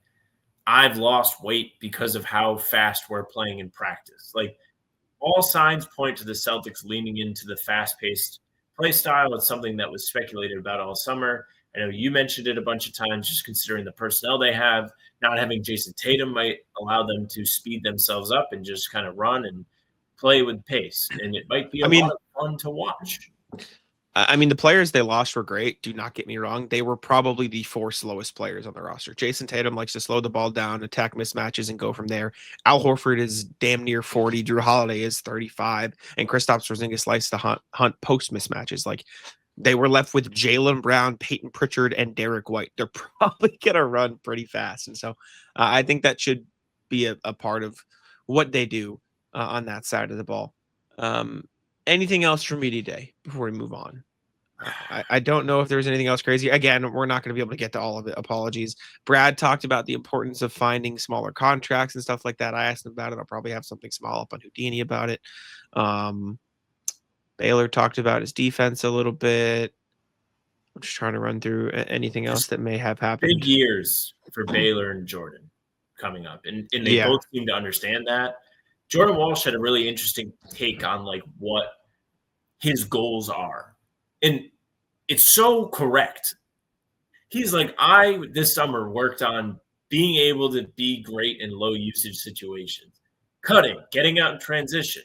I've lost weight because of how fast we're playing in practice. Like, all signs point to the Celtics leaning into the fast-paced play style. It's something that was speculated about all summer. I know you mentioned it a bunch of times, just considering the personnel they have. Not having Jason Tatum might allow them to speed themselves up and just kind of run and play with pace. And it might be a lot of fun to watch. I mean, the players they lost were great. Do not get me wrong. They were probably the 4 slowest players on the roster. Jason Tatum likes to slow the ball down, attack mismatches, and go from there. Al Horford is damn near 40. Drew Holiday is 35. And Kristaps Porzingis likes to hunt post mismatches. Like, they were left with Jaylen Brown, Peyton Pritchard, and Derek White. They're probably going to run pretty fast. And so I think that should be a part of what they do on that side of the ball. Anything else for Media Day before we move on? I don't know if there's anything else crazy. Again, we're not going to be able to get to all of it. Apologies. Brad talked about the importance of finding smaller contracts and stuff like that. I asked him about it. I'll probably have something small up on Houdini about it. Baylor talked about his defense a little bit. I'm just trying to run through anything else that may have happened. Big years for Baylor and Jordan coming up. And they both seem to understand that. Jordan Walsh had a really interesting take on like what his goals are. And it's so correct. He's like, I this summer worked on being able to be great in low usage situations, cutting, getting out in transition,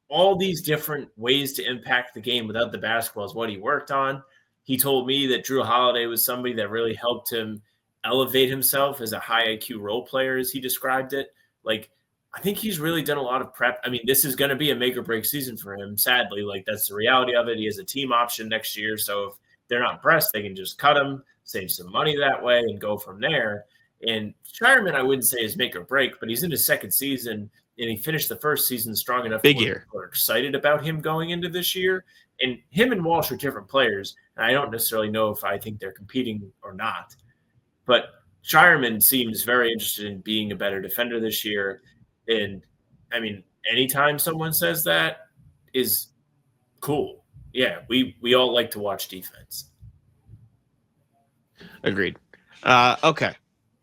all these different ways to impact the game without the basketball is what he worked on. He told me that Drew Holiday was somebody that really helped him elevate himself as a high IQ role player, as he described it. Like, I think he's really done a lot of prep. I mean, this is going to be a make or break season for him, sadly. Like, that's the reality of it. He has a team option next year. So if they're not pressed, they can just cut him, save some money that way, and go from there. And Shireman, I wouldn't say is make or break, but he's in his second season, and he finished the first season strong enough. Big year. People are excited about him going into this year. And him and Walsh are different players. And I don't necessarily know if I think they're competing or not. But Shireman seems very interested in being a better defender this year. And, I mean, anytime someone says that is cool. Yeah, we all like to watch defense. Agreed. Okay.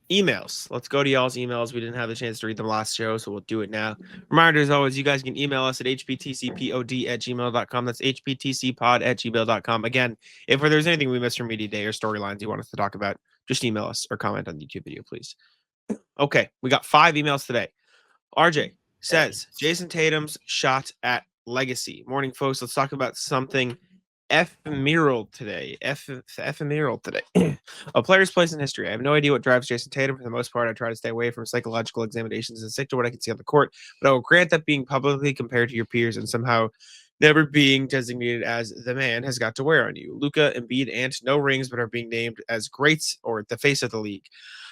Emails. Let's go to y'all's emails. We didn't have the chance to read them last show, so we'll do it now. Reminder, as always, you guys can email us at hptcpod@gmail.com. That's hptcpod@gmail.com. Again, if there's anything we missed from Media Day or storylines you want us to talk about, just email us or comment on the YouTube video, please. Okay, we got 5 emails today. RJ says, Jason Tatum's shot at legacy. Morning, folks. Let's talk about something ephemeral today. Ephemeral today. A player's place in history. I have no idea what drives Jason Tatum. For the most part, I try to stay away from psychological examinations and stick to what I can see on the court. But I will grant that being publicly compared to your peers and somehow never being designated as the man has got to wear on you. Luka, Embiid, and no rings, but are being named as greats or the face of the league.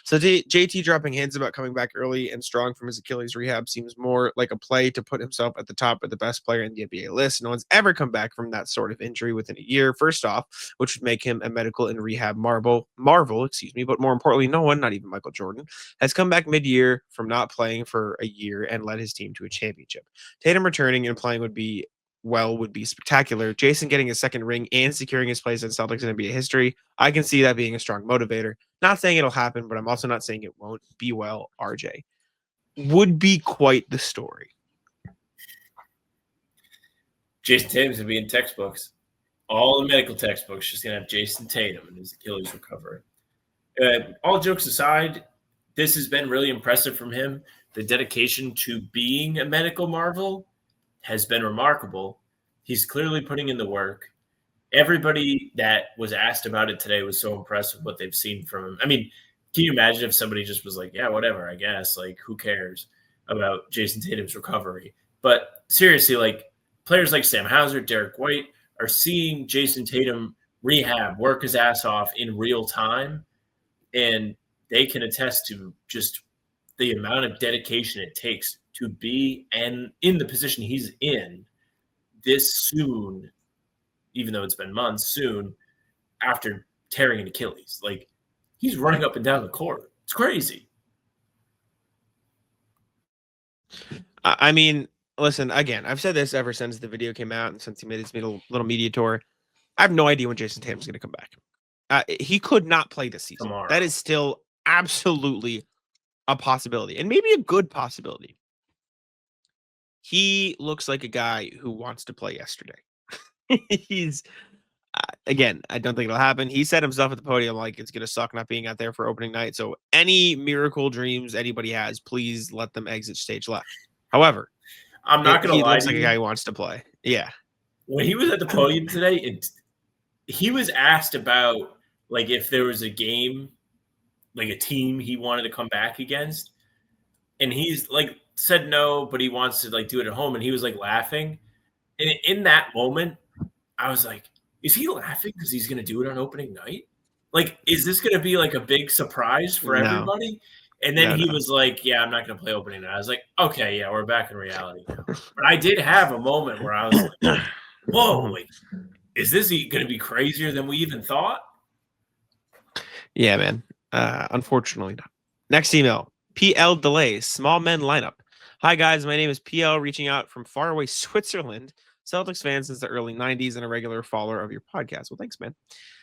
So JT dropping hints about coming back early and strong from his Achilles rehab seems more like a play to put himself at the top of the best player in the NBA list. No one's ever come back from that sort of injury within a year, first off, which would make him a medical and rehab marvel, but more importantly, no one, not even Michael Jordan, has come back mid-year from not playing for a year and led his team to a championship. Tatum returning and playing would be spectacular. Jason getting his second ring and securing his place in Celtics in NBA history, I can see that being a strong motivator. Not saying it'll happen, but I'm also not saying it won't. Be well, RJ. Would be quite the story. Jason Tatum's going to be in textbooks. All the medical textbooks just going to have Jason Tatum and his Achilles recovery. All jokes aside, this has been really impressive from him. The dedication to being a medical marvel has been remarkable. He's clearly putting in the work. Everybody that was asked about it today was so impressed with what they've seen from him. I mean, can you imagine if somebody just was like, yeah, whatever, I guess. Like, who cares about Jason Tatum's recovery? But seriously, like, players like Sam Hauser, Derek White are seeing Jason Tatum rehab, work his ass off in real time, and they can attest to just the amount of dedication it takes to be and in the position he's in this soon, even though it's been months, soon after tearing an Achilles. Like, he's running up and down the court. It's crazy. I mean, listen, again, I've said this ever since the video came out and since he made his little media tour. I have no idea when Jason Tatum's going to come back. He could not play this season. Tomorrow. That is still absolutely a possibility, and maybe a good possibility. He looks like a guy who wants to play yesterday. He's again, I don't think it'll happen. He said himself at the podium, like, it's going to suck not being out there for opening night. So any miracle dreams anybody has, please let them exit stage left. However, I'm not going to lie. He looks like a guy who wants to play. Yeah. When he was at the podium today, he was asked about, like, if there was a game, like a team he wanted to come back against. And he's like, said no, but he wants to, like, do it at home. And he was, like, laughing. And in that moment, I was like, is he laughing because he's going to do it on opening night? Like, is this going to be, like, a big surprise for everybody? And then he was like, yeah, I'm not going to play opening night. I was like, okay, yeah, we're back in reality now. But I did have a moment where I was like, whoa, like, is this going to be crazier than we even thought? Yeah, man. Unfortunately not. Next email. PL Delays, small men lineup. Hi, guys. My name is PL, reaching out from faraway Switzerland. Celtics fan since the early 90s and a regular follower of your podcast. Well, thanks, man.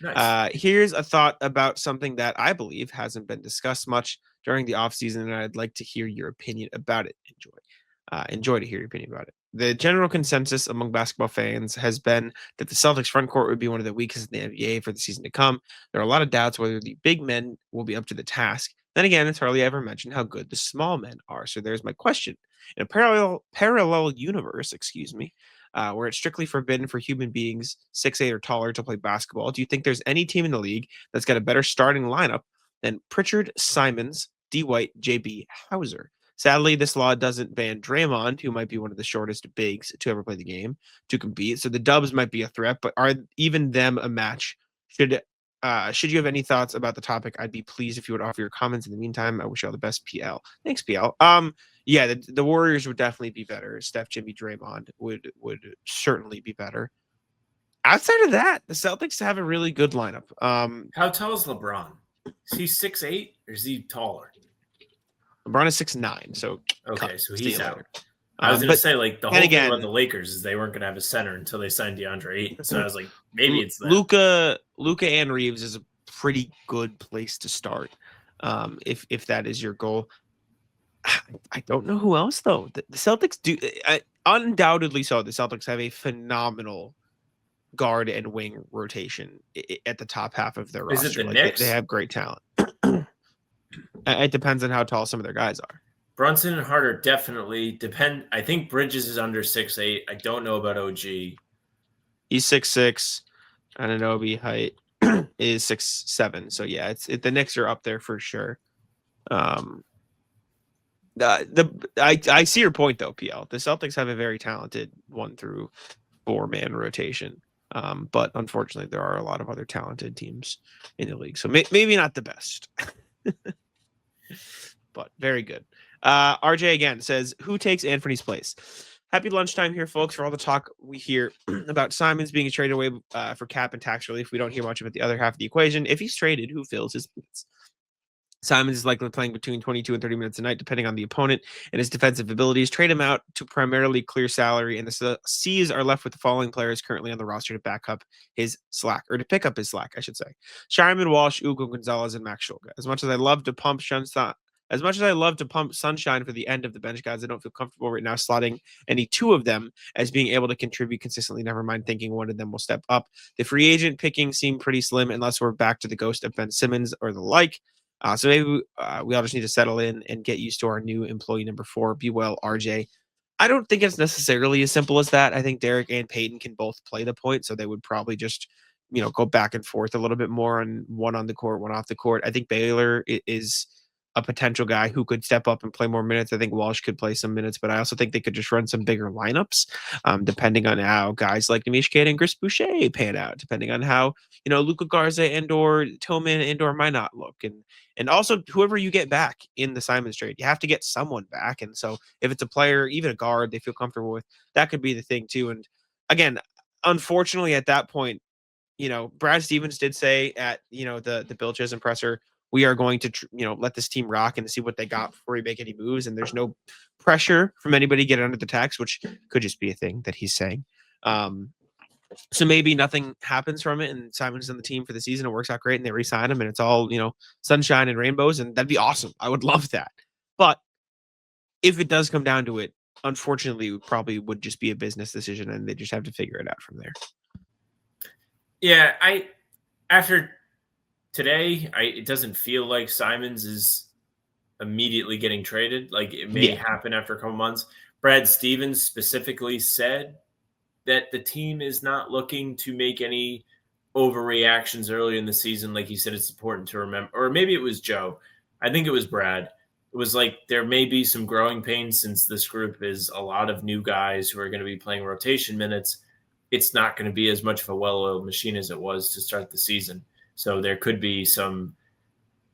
Nice. Here's a thought about something that I believe hasn't been discussed much during the offseason, and I'd like to hear your opinion about it. Enjoy to hear your opinion about it. The general consensus among basketball fans has been that the Celtics front court would be one of the weakest in the NBA for the season to come. There are a lot of doubts whether the big men will be up to the task. Then again, it's hardly ever mentioned how good the small men are. So there's my question. In a parallel universe, where it's strictly forbidden for human beings 6'8" or taller to play basketball, do you think there's any team in the league that's got a better starting lineup than Pritchard, Simons, D. White, JB, Hauser? Sadly, this law doesn't ban Draymond, who might be one of the shortest bigs to ever play the game, to compete. So the Dubs might be a threat, but are even them a match? Should you have any thoughts about the topic, I'd be pleased if you would offer your comments. In the meantime, I wish you all the best, PL. Thanks, PL. Yeah, the Warriors would definitely be better. Steph, Jimmy, Draymond would certainly be better. Outside of that, the Celtics have a really good lineup. How tall is LeBron? Is he 6'8" or is he taller? LeBron is 6'9", so okay, so he's out. I was going to say, like, the whole thing about the Lakers is they weren't going to have a center until they signed DeAndre Ayton. So I was like, maybe it's that. Luka and Reeves is a pretty good place to start, if that is your goal. I don't know who else, though. The Celtics do undoubtedly so. The Celtics have a phenomenal guard and wing rotation at the top half of their roster. Is it the Knicks? They have great talent. It depends on how tall some of their guys are. Brunson and Harder definitely depend. I think Bridges is under 6'8". I don't know about OG. He's 6'6". Anunoby height is 6'7". So yeah, the Knicks are up there for sure. I see your point though, PL. The Celtics have a very talented 1 through 4 man rotation. But unfortunately, there are a lot of other talented teams in the league. So maybe not the best, but very good. RJ again says, who takes Anthony's place? Happy lunchtime here, folks. For all the talk we hear about Simons being traded away for cap and tax relief, we don't hear much about the other half of the equation. If he's traded, who fills his minutes? Simons is likely playing between 22 and 30 minutes a night, depending on the opponent and his defensive abilities. Trade him out to primarily clear salary, and the C's are left with the following players currently on the roster to back up his slack, or to pick up his slack, I should say. Shireman, Walsh, Ugo Gonzalez, and Max Shulga. As much as I love to pump sunshine for the end of the bench guys, I don't feel comfortable right now slotting any 2 of them as being able to contribute consistently, never mind thinking one of them will step up. The free agent picking seem pretty slim unless we're back to the ghost of Ben Simmons or the like. So maybe we all just need to settle in and get used to our new employee number 4. Be well, RJ. I don't think it's necessarily as simple as that. I think Derek and Peyton can both play the point, so they would probably just, go back and forth a little bit more on one on the court, one off the court. I think Baylor is a potential guy who could step up and play more minutes. I think Walsh could play some minutes, but I also think they could just run some bigger lineups, depending on how guys like Nimish Kade and Chris Boucher pan out, depending on how, Luka Garza and or Tillman and or Minott look. And also whoever you get back in the Simons trade, you have to get someone back. And so if it's a player, even a guard they feel comfortable with, that could be the thing too. And again, unfortunately at that point, Brad Stevens did say at, the Bill Chisholm presser, we are going to, let this team rock and see what they got before we make any moves. And there's no pressure from anybody to get under the tax, which could just be a thing that he's saying. So maybe nothing happens from it and Simon's on the team for the season. It works out great and they re-sign him and it's all, sunshine and rainbows. And that'd be awesome. I would love that. But if it does come down to it, unfortunately, it probably would just be a business decision and they just have to figure it out from there. Yeah, after today, it doesn't feel like Simons is immediately getting traded. Like it may happen after a couple months. Brad Stevens specifically said that the team is not looking to make any overreactions early in the season. Like he said, it's important to remember, or maybe it was Joe. I think it was Brad. It was like there may be some growing pains since this group is a lot of new guys who are going to be playing rotation minutes. It's not going to be as much of a well-oiled machine as it was to start the season. So there could be some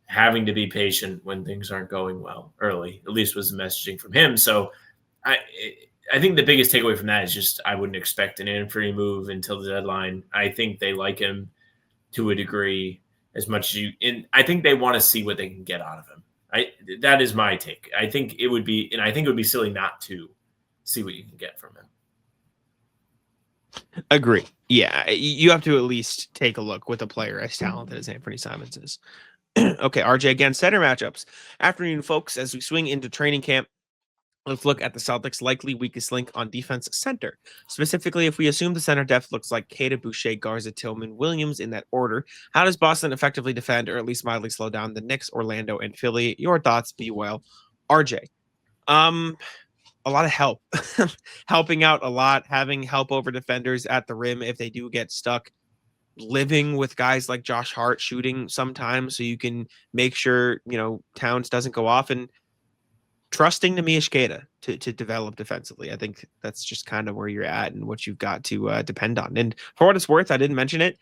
having to be patient when things aren't going well early, at least was the messaging from him. So I think the biggest takeaway from that is just I wouldn't expect an Anfernee move until the deadline. I think they like him to a degree as much as I think they want to see what they can get out of him. That is my take. I think it would be silly not to see what you can get from him. Agree. Yeah, you have to at least take a look with a player as talented as Anfernee Simons is. Okay, RJ again, center matchups. Afternoon, folks, as we swing into training camp, let's look at the Celtics' likely weakest link on defense, center. Specifically, if we assume the center depth looks like Kade, Boucher, Garza, Tillman, Williams in that order, how does Boston effectively defend or at least mildly slow down the Knicks, Orlando, and Philly? Your thoughts, be well. RJ. A lot of help, helping out a lot, having help over defenders at the rim if they do get stuck, living with guys like Josh Hart shooting sometimes so you can make sure, Towns doesn't go off, and trusting Nimish Kade to develop defensively. I think that's just kind of where you're at and what you've got to depend on. And for what it's worth, I didn't mention it.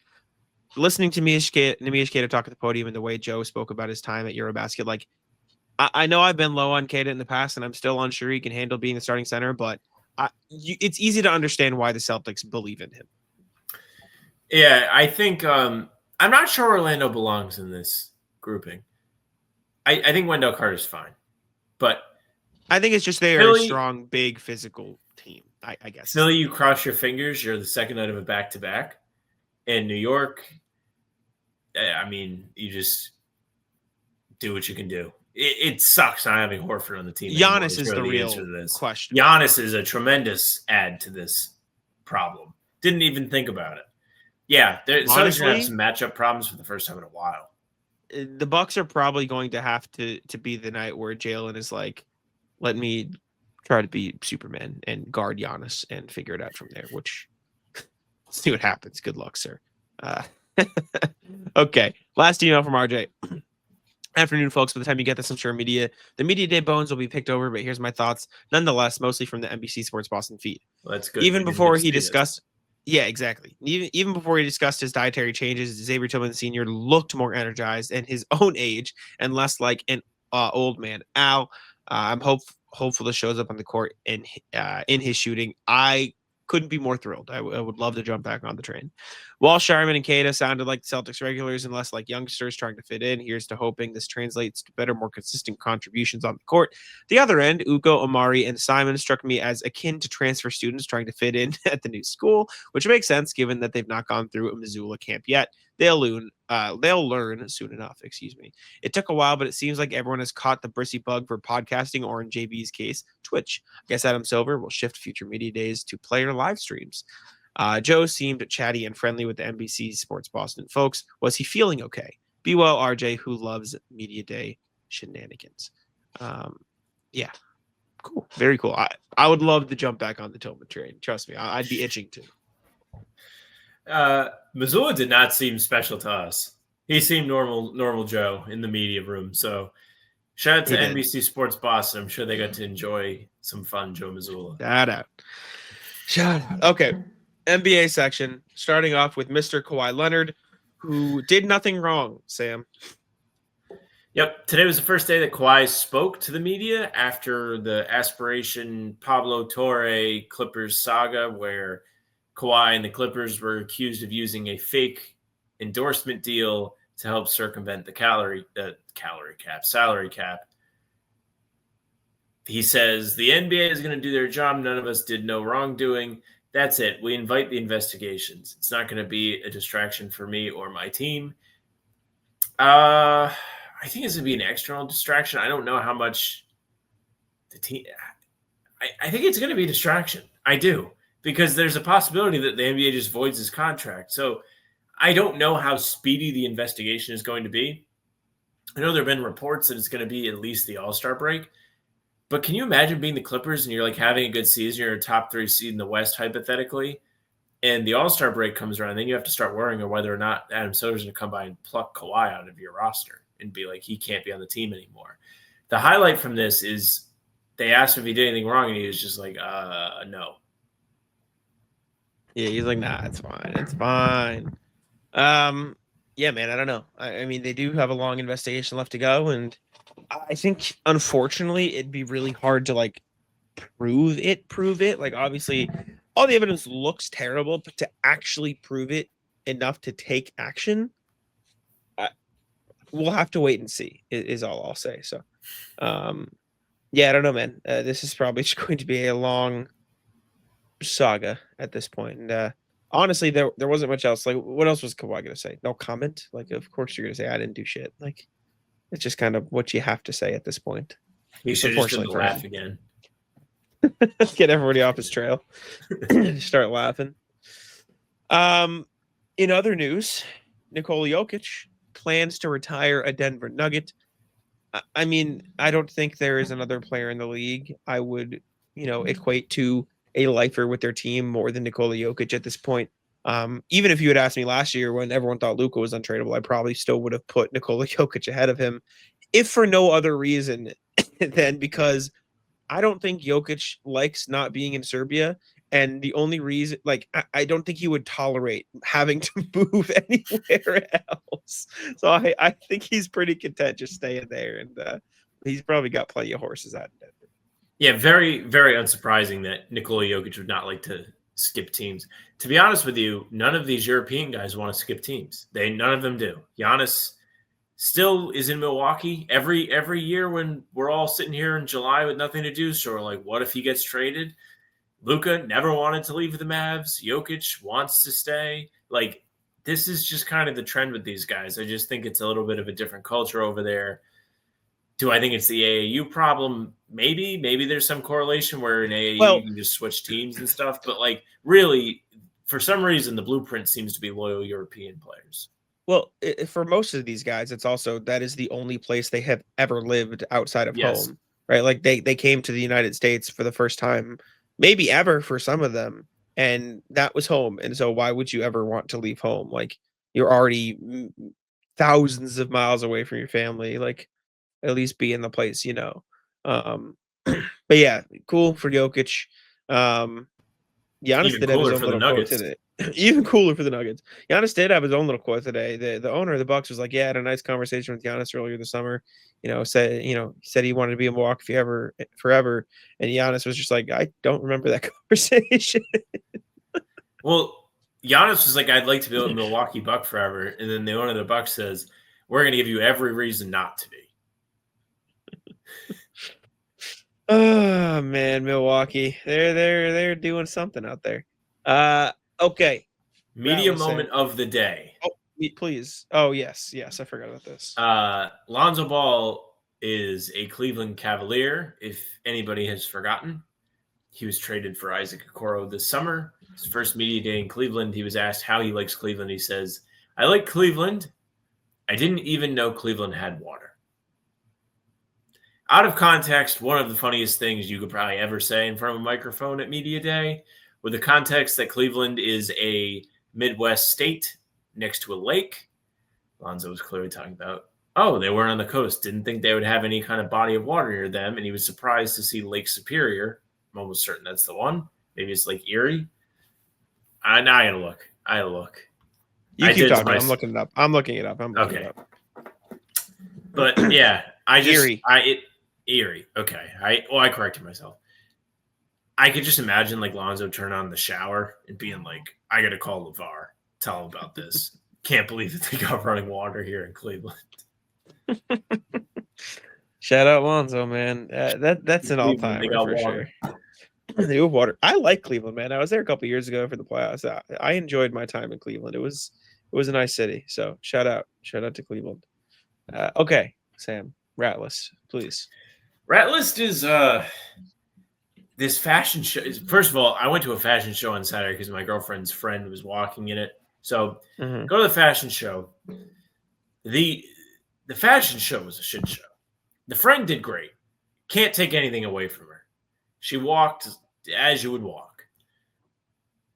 Listening to Nimish Kade talk at the podium and the way Joe spoke about his time at Eurobasket, like, I know I've been low on Kade in the past, and I'm still unsure he can handle being the starting center, but it's easy to understand why the Celtics believe in him. Yeah, I think I'm not sure Orlando belongs in this grouping. I think Wendell Carter's fine, but I think it's just they are a strong, big, physical team, I guess. Philly, you cross your fingers. You're the second night of a back-to-back. In New York, I mean, you just do what you can do. It sucks not having Horford on the team. Giannis is the real question. Giannis is a tremendous add to this problem. Didn't even think about it. Yeah, Celtics going to have some matchup problems for the first time in a while. The Bucks are probably going to have to be the night where Jaylen is like, let me try to be Superman and guard Giannis and figure it out from there, which see what happens. Good luck, sir. Uh, okay. Last email from RJ. Afternoon, folks. By the time you get this, I'm sure the media day bones will be picked over, but here's my thoughts. Nonetheless, mostly from the NBC Sports Boston feed. Well, that's good. Even before he discussed, yeah, exactly. Even before he discussed his dietary changes, Xavier Tillman Sr. looked more energized and his own age and less like an old man. I'm hopeful this shows up on the court in his shooting. I couldn't be more thrilled. I would love to jump back on the train. While Sharman and Kada sounded like Celtics regulars and less like youngsters trying to fit in, here's to hoping this translates to better, more consistent contributions on the court. The other end, Uko, Amari, and Simon struck me as akin to transfer students trying to fit in at the new school, which makes sense given that they've not gone through a Missoula camp yet. They'll learn soon enough. Excuse me. It took a while, but it seems like everyone has caught the brissy bug for podcasting, or in JB's case, Twitch. I guess Adam Silver will shift future media days to player live streams. Joe seemed chatty and friendly with the NBC Sports Boston folks. Was he feeling okay? Be well, RJ, who loves media day shenanigans. Yeah, cool, very cool. I would love to jump back on the Tillman train. Trust me, I'd be itching to. Missoula did not seem special to us. He seemed normal Joe in the media room. So shout out to NBC Sports Boston. I'm sure they got to enjoy some fun, Joe Missoula. Shout out. Okay. NBA section, starting off with Mr. Kawhi Leonard, who did nothing wrong, Sam. Yep. Today was the first day that Kawhi spoke to the media after the aspiration Pablo Torre Clippers saga, where Kawhi and the Clippers were accused of using a fake endorsement deal to help circumvent the salary cap. He says the NBA is going to do their job. None of us did no wrongdoing. That's it. We invite the investigations. It's not going to be a distraction for me or my team. I think it's going to be an external distraction. I don't know how much the team. I think it's going to be a distraction. I do. Because there's a possibility that the NBA just voids his contract. So I don't know how speedy the investigation is going to be. I know there have been reports that it's going to be at least the All-Star break. But can you imagine being the Clippers and you're like having a good season, you're a top 3 seed in the West hypothetically, and the All-Star break comes around, and then you have to start worrying on whether or not Adam Silver's going to come by and pluck Kawhi out of your roster and be like, he can't be on the team anymore. The highlight from this is they asked him if he did anything wrong, and he was just like, no. Yeah, he's like, nah, it's fine. It's fine. Yeah, man, I don't know. I mean, they do have a long investigation left to go, and I think, unfortunately, it'd be really hard to, like, prove it. Like, obviously, all the evidence looks terrible, but to actually prove it enough to take action, we'll have to wait and see, is all I'll say. So, yeah, I don't know, man. This is probably just going to be a long saga at this point. And honestly, there wasn't much else. Like, what else was Kawhi gonna say? No comment. Like, of course you're gonna say I didn't do shit. Like, it's just kind of what you have to say at this point. He should have just laugh again. Get everybody off his trail. Start laughing. In other news, Nikola Jokic plans to retire a Denver Nugget. I mean, I don't think there is another player in the league I would, equate to a lifer with their team more than Nikola Jokic at this point. Even if you had asked me last year when everyone thought Luka was untradeable, I probably still would have put Nikola Jokic ahead of him, if for no other reason than because I don't think Jokic likes not being in Serbia. And the only reason, I don't think he would tolerate having to move anywhere else. So I think he's pretty content just staying there. And he's probably got plenty of horses out in Denver. Yeah, very, very unsurprising that Nikola Jokic would not like to skip teams. To be honest with you, none of these European guys want to skip teams. None of them do. Giannis still is in Milwaukee every year when we're all sitting here in July with nothing to do. So we're like, what if he gets traded? Luka never wanted to leave the Mavs. Jokic wants to stay. Like, this is just kind of the trend with these guys. I just think it's a little bit of a different culture over there. Do I think it's the AAU problem? Maybe there's some correlation where in AAU you can just switch teams and stuff. But, really, for some reason, the blueprint seems to be loyal European players. Well, for most of these guys, it's also that is the only place they have ever lived outside of home, right? Like, they came to the United States for the first time, maybe ever for some of them, and that was home. And so why would you ever want to leave home? Like, you're already thousands of miles away from your family. Like, at least be in the place, But yeah, cool for Jokic. Giannis Even did have his cooler own for the little quote Nuggets. today. Even cooler for the Nuggets. Giannis did have his own little quote today. The owner of the Bucks was like, "Yeah, I had a nice conversation with Giannis earlier this summer. Said he wanted to be in Milwaukee forever." And Giannis was just like, "I don't remember that conversation." Well, Giannis was like, "I'd like to be a Milwaukee Buck forever," and then the owner of the Bucks says, "We're going to give you every reason not to be." Oh man, Milwaukee. They're doing something out there. Okay. Media moment of the day. Oh, please. Oh, yes. I forgot about this. Lonzo Ball is a Cleveland Cavalier, if anybody has forgotten. He was traded for Isaac Okoro this summer. His first media day in Cleveland, he was asked how he likes Cleveland. He says, "I like Cleveland. I didn't even know Cleveland had water." Out of context, one of the funniest things you could probably ever say in front of a microphone at media day, with the context that Cleveland is a Midwest state next to a lake. Lonzo was clearly talking about, they weren't on the coast. Didn't think they would have any kind of body of water near them. And he was surprised to see Lake Superior. I'm almost certain that's the one. Maybe it's Lake Erie. Now I gotta look. You keep talking. I'm looking it up. I'm looking it up. Okay. But yeah, Erie. Okay. I corrected myself. I could just imagine like Lonzo turn on the shower and being like, "I got to call LeVar, tell him about this. Can't believe that they got running water here in Cleveland." Shout out Lonzo, man. That's an all-timer for water. Sure. They have water. I like Cleveland, man. I was there a couple years ago for the playoffs. I enjoyed my time in Cleveland. It was a nice city. So shout out to Cleveland. Okay, Sam, Rat List, please. Rat List is this fashion show. First of all, I went to a fashion show on Saturday because my girlfriend's friend was walking in it. So go to the fashion show. The fashion show was a shit show. The friend did great. Can't take anything away from her. She walked as you would walk.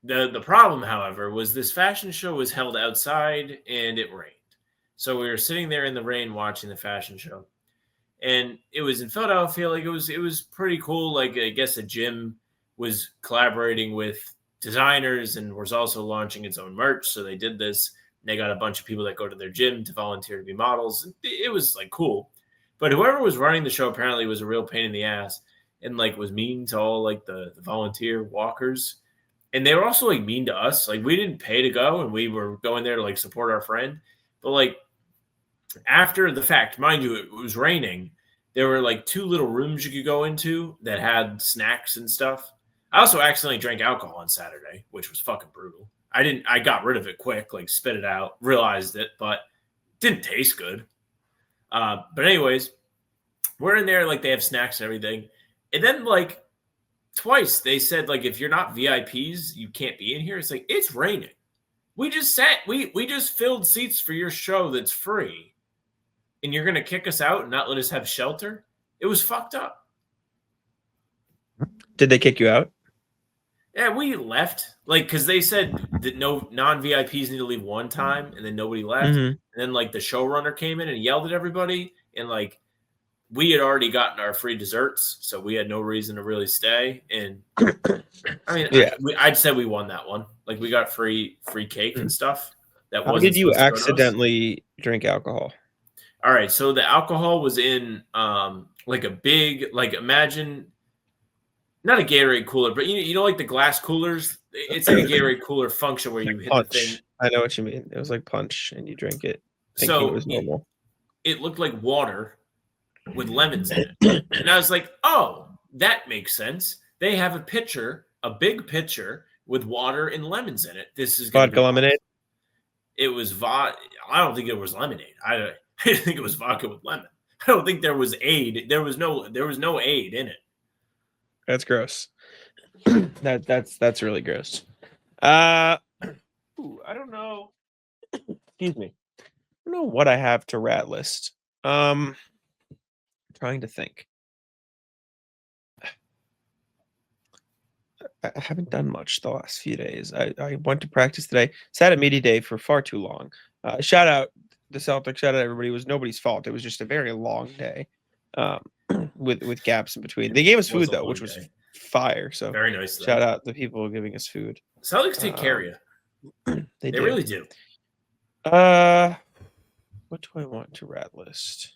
The problem, however, was this fashion show was held outside and it rained. So we were sitting there in the rain watching the fashion show. And it was in Philadelphia. Like it was pretty cool. Like I guess a gym was collaborating with designers and was also launching its own merch. So they did this. They got a bunch of people that go to their gym to volunteer to be models. It was like cool. But whoever was running the show apparently was a real pain in the ass and like was mean to all like the volunteer walkers. And they were also like mean to us. Like we didn't pay to go and we were going there to like support our friend. But like after the fact, mind you, it was raining. There were like 2 little rooms you could go into that had snacks and stuff. I also accidentally drank alcohol on Saturday, which was fucking brutal. I got rid of it quick, like spit it out, realized it, but didn't taste good. But anyways, we're in there, like they have snacks and everything. And then like twice they said, like, if you're not VIPs, you can't be in here. It's like, it's raining. We just filled seats for your show that's free. And you're going to kick us out and not let us have shelter? It was fucked up. Did they kick you out? Yeah, we left. Like, because they said that no non-VIPs need to leave one time, and then nobody left. And then, like, the showrunner came in and yelled at everybody. And, like, we had already gotten our free desserts, so we had no reason to really stay. And, I mean, yeah. I'd say we won that one. Like, we got free cake and stuff. How did you accidentally drink alcohol? All right, so the alcohol was in like a big, like imagine not a Gatorade cooler, but you know like the glass coolers. It's like a Gatorade cooler function where you hit punch. The thing. I know what you mean. It was like punch, and you drink it. So it was normal. It looked like water with lemons in it, and I was like, "Oh, that makes sense." They have a pitcher, a big pitcher with water and lemons in it. This is vodka lemonade. It was I don't think it was lemonade. I think it was vodka with lemon. I don't think there was aid. There was no aid in it. That's gross. That's really gross. I don't know. Excuse me. I don't know what I have to rat list. Trying to think. I haven't done much the last few days. I went to practice today. Sat at media day for far too long. Shout out the Celtics. Shout out everybody. It was nobody's fault. It was just a very long day, with gaps in between. They gave us food though, which was fire. So very nice. Shout out the people giving us food. Celtics take care of you. They really do. What do I want to rat list?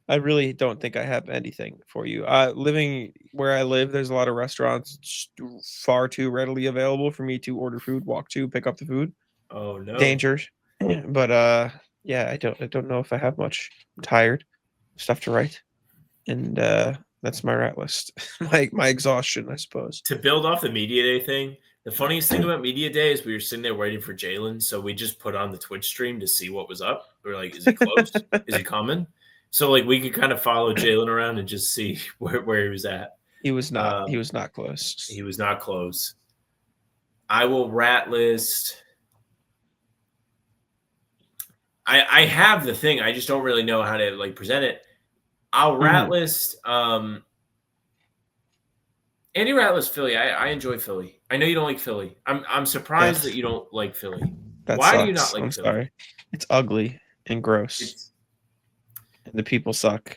I really don't think I have anything for you. Living where I live, there's a lot of restaurants. It's far too readily available for me to order food, walk to, pick up the food. Oh no, dangers. But yeah, I don't know if I have much. I'm tired, stuff to write, and that's my rat list. my exhaustion, I suppose. To build off the media day thing, the funniest thing about media day is we were sitting there waiting for Jaylen, so we just put on the Twitch stream to see what was up. We were like, "Is he close? Is he coming?" So like we could kind of follow Jaylen around and just see where he was at. He was not. He was not close. He was not close. I will rat list. I have the thing. I just don't really know how to like present it. I'll rat list. Andy Rattlers Philly. I enjoy Philly. I know you don't like Philly. I'm surprised that you don't like Philly. Why do you not like Philly? Sorry. It's ugly and gross. And the people suck.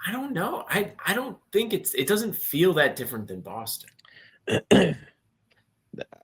I don't know. I don't think it doesn't feel that different than Boston.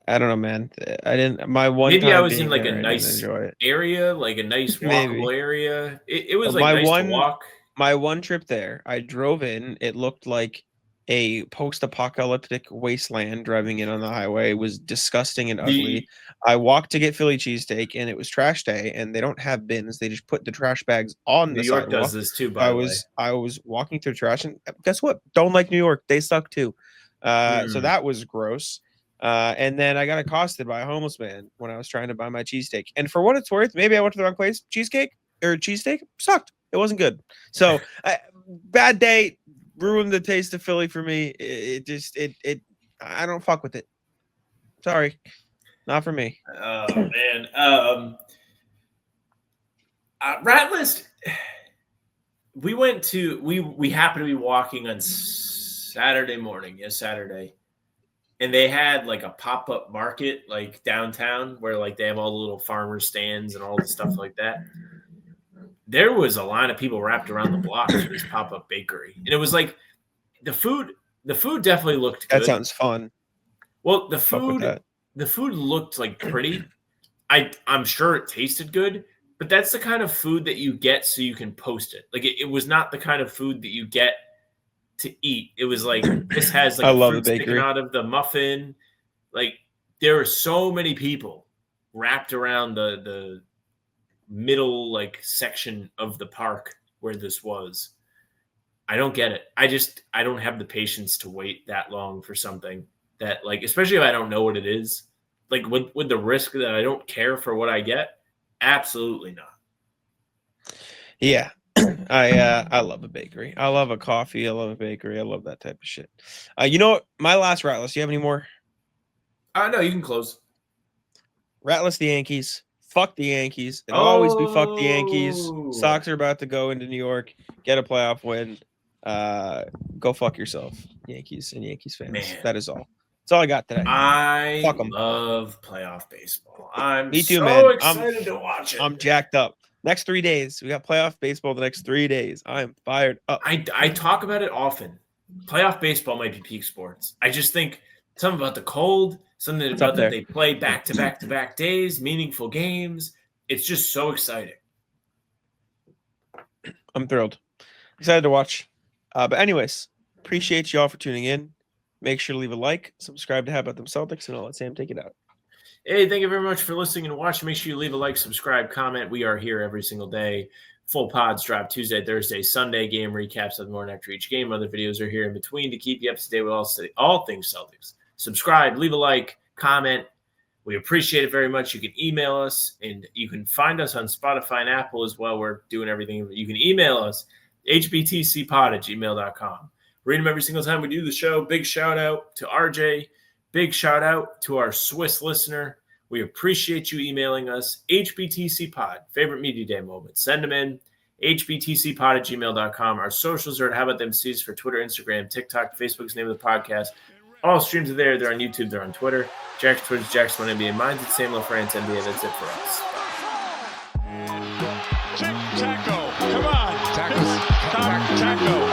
I don't know, man. I didn't. My one. Maybe I was in like a nice area, like a nice walkable area. It was like nice to walk. My one trip there, I drove in. It looked like a post-apocalyptic wasteland. Driving in on the highway, it was disgusting and ugly. I walked to get Philly cheesesteak, and it was trash day, and they don't have bins. They just put the trash bags on the sidewalk. New York does this too, by the way. I was walking through trash, and guess what? Don't like New York. They suck too. So that was gross. And then I got accosted by a homeless man when I was trying to buy my cheesesteak. And for what it's worth, maybe I went to the wrong place. Cheesesteak sucked. It wasn't good. So bad day, ruined the taste of Philly for me. I don't fuck with it. Sorry, not for me. Oh man. Rat list. We went to we happened to be walking on Saturday morning. Yes, Saturday. And they had like a pop-up market like downtown where like they have all the little farmer stands and all the stuff like that. There was a line of people wrapped around the block for this pop-up bakery. And it was like the food definitely looked good. That sounds fun. Well, the food looked like pretty. I'm sure it tasted good, but that's the kind of food that you get so you can post it. Like it was not the kind of food that you get to eat. It was like this has like fruit sticking out of the muffin. Like there were so many people wrapped around the middle like section of the park where this was. I don't get it. I don't have the patience to wait that long for something that like, especially if I don't know what it is. Like with the risk that I don't care for what I get, absolutely not. Yeah. I love a bakery. I love a coffee. I love a bakery. I love that type of shit. You know what? My last rat list. Do you have any more? No, you can close. Rat list the Yankees. Fuck the Yankees. It'll always be fuck the Yankees. Sox are about to go into New York, get a playoff win. Go fuck yourself, Yankees and Yankees fans. Man. That is all. That's all I got today. I love playoff baseball. Me too, so man. excited to watch it. I'm jacked up. Next 3 days, we got playoff baseball. The next 3 days, I'm fired up. I talk about it often. Playoff baseball might be peak sports. I just think something about the cold, something about that they play back to back to back days, meaningful games. It's just so exciting. I'm thrilled. Excited to watch. But anyways, appreciate you all for tuning in. Make sure to leave a like, subscribe to How About Them Celtics, and I'll let Sam take it out. Hey, thank you very much for listening and watching. Make sure you leave a like, subscribe, comment. We are here every single day. Full pods drop Tuesday, Thursday, Sunday. Game recaps of the morning after each game. Other videos are here in between to keep you up to date with all things Celtics. Subscribe, leave a like, comment. We appreciate it very much. You can email us, and you can find us on Spotify and Apple as well. We're doing everything. You can email us, hbtcpod@gmail.com. Read them every single time we do the show. Big shout out to RJ. Big shout out to our Swiss listener. We appreciate you emailing us. HBTCpod, favorite media day moment. Send them in. HBTCpod@gmail.com. Our socials are at How About Them C's for Twitter, Instagram, TikTok, Facebook's name of the podcast. All streams are there. They're on YouTube. They're on Twitter. Jack's Twitch, Jack's One NBA. Mine's at Sam LaFrance NBA. That's it for us. Taco. Come on. Taco.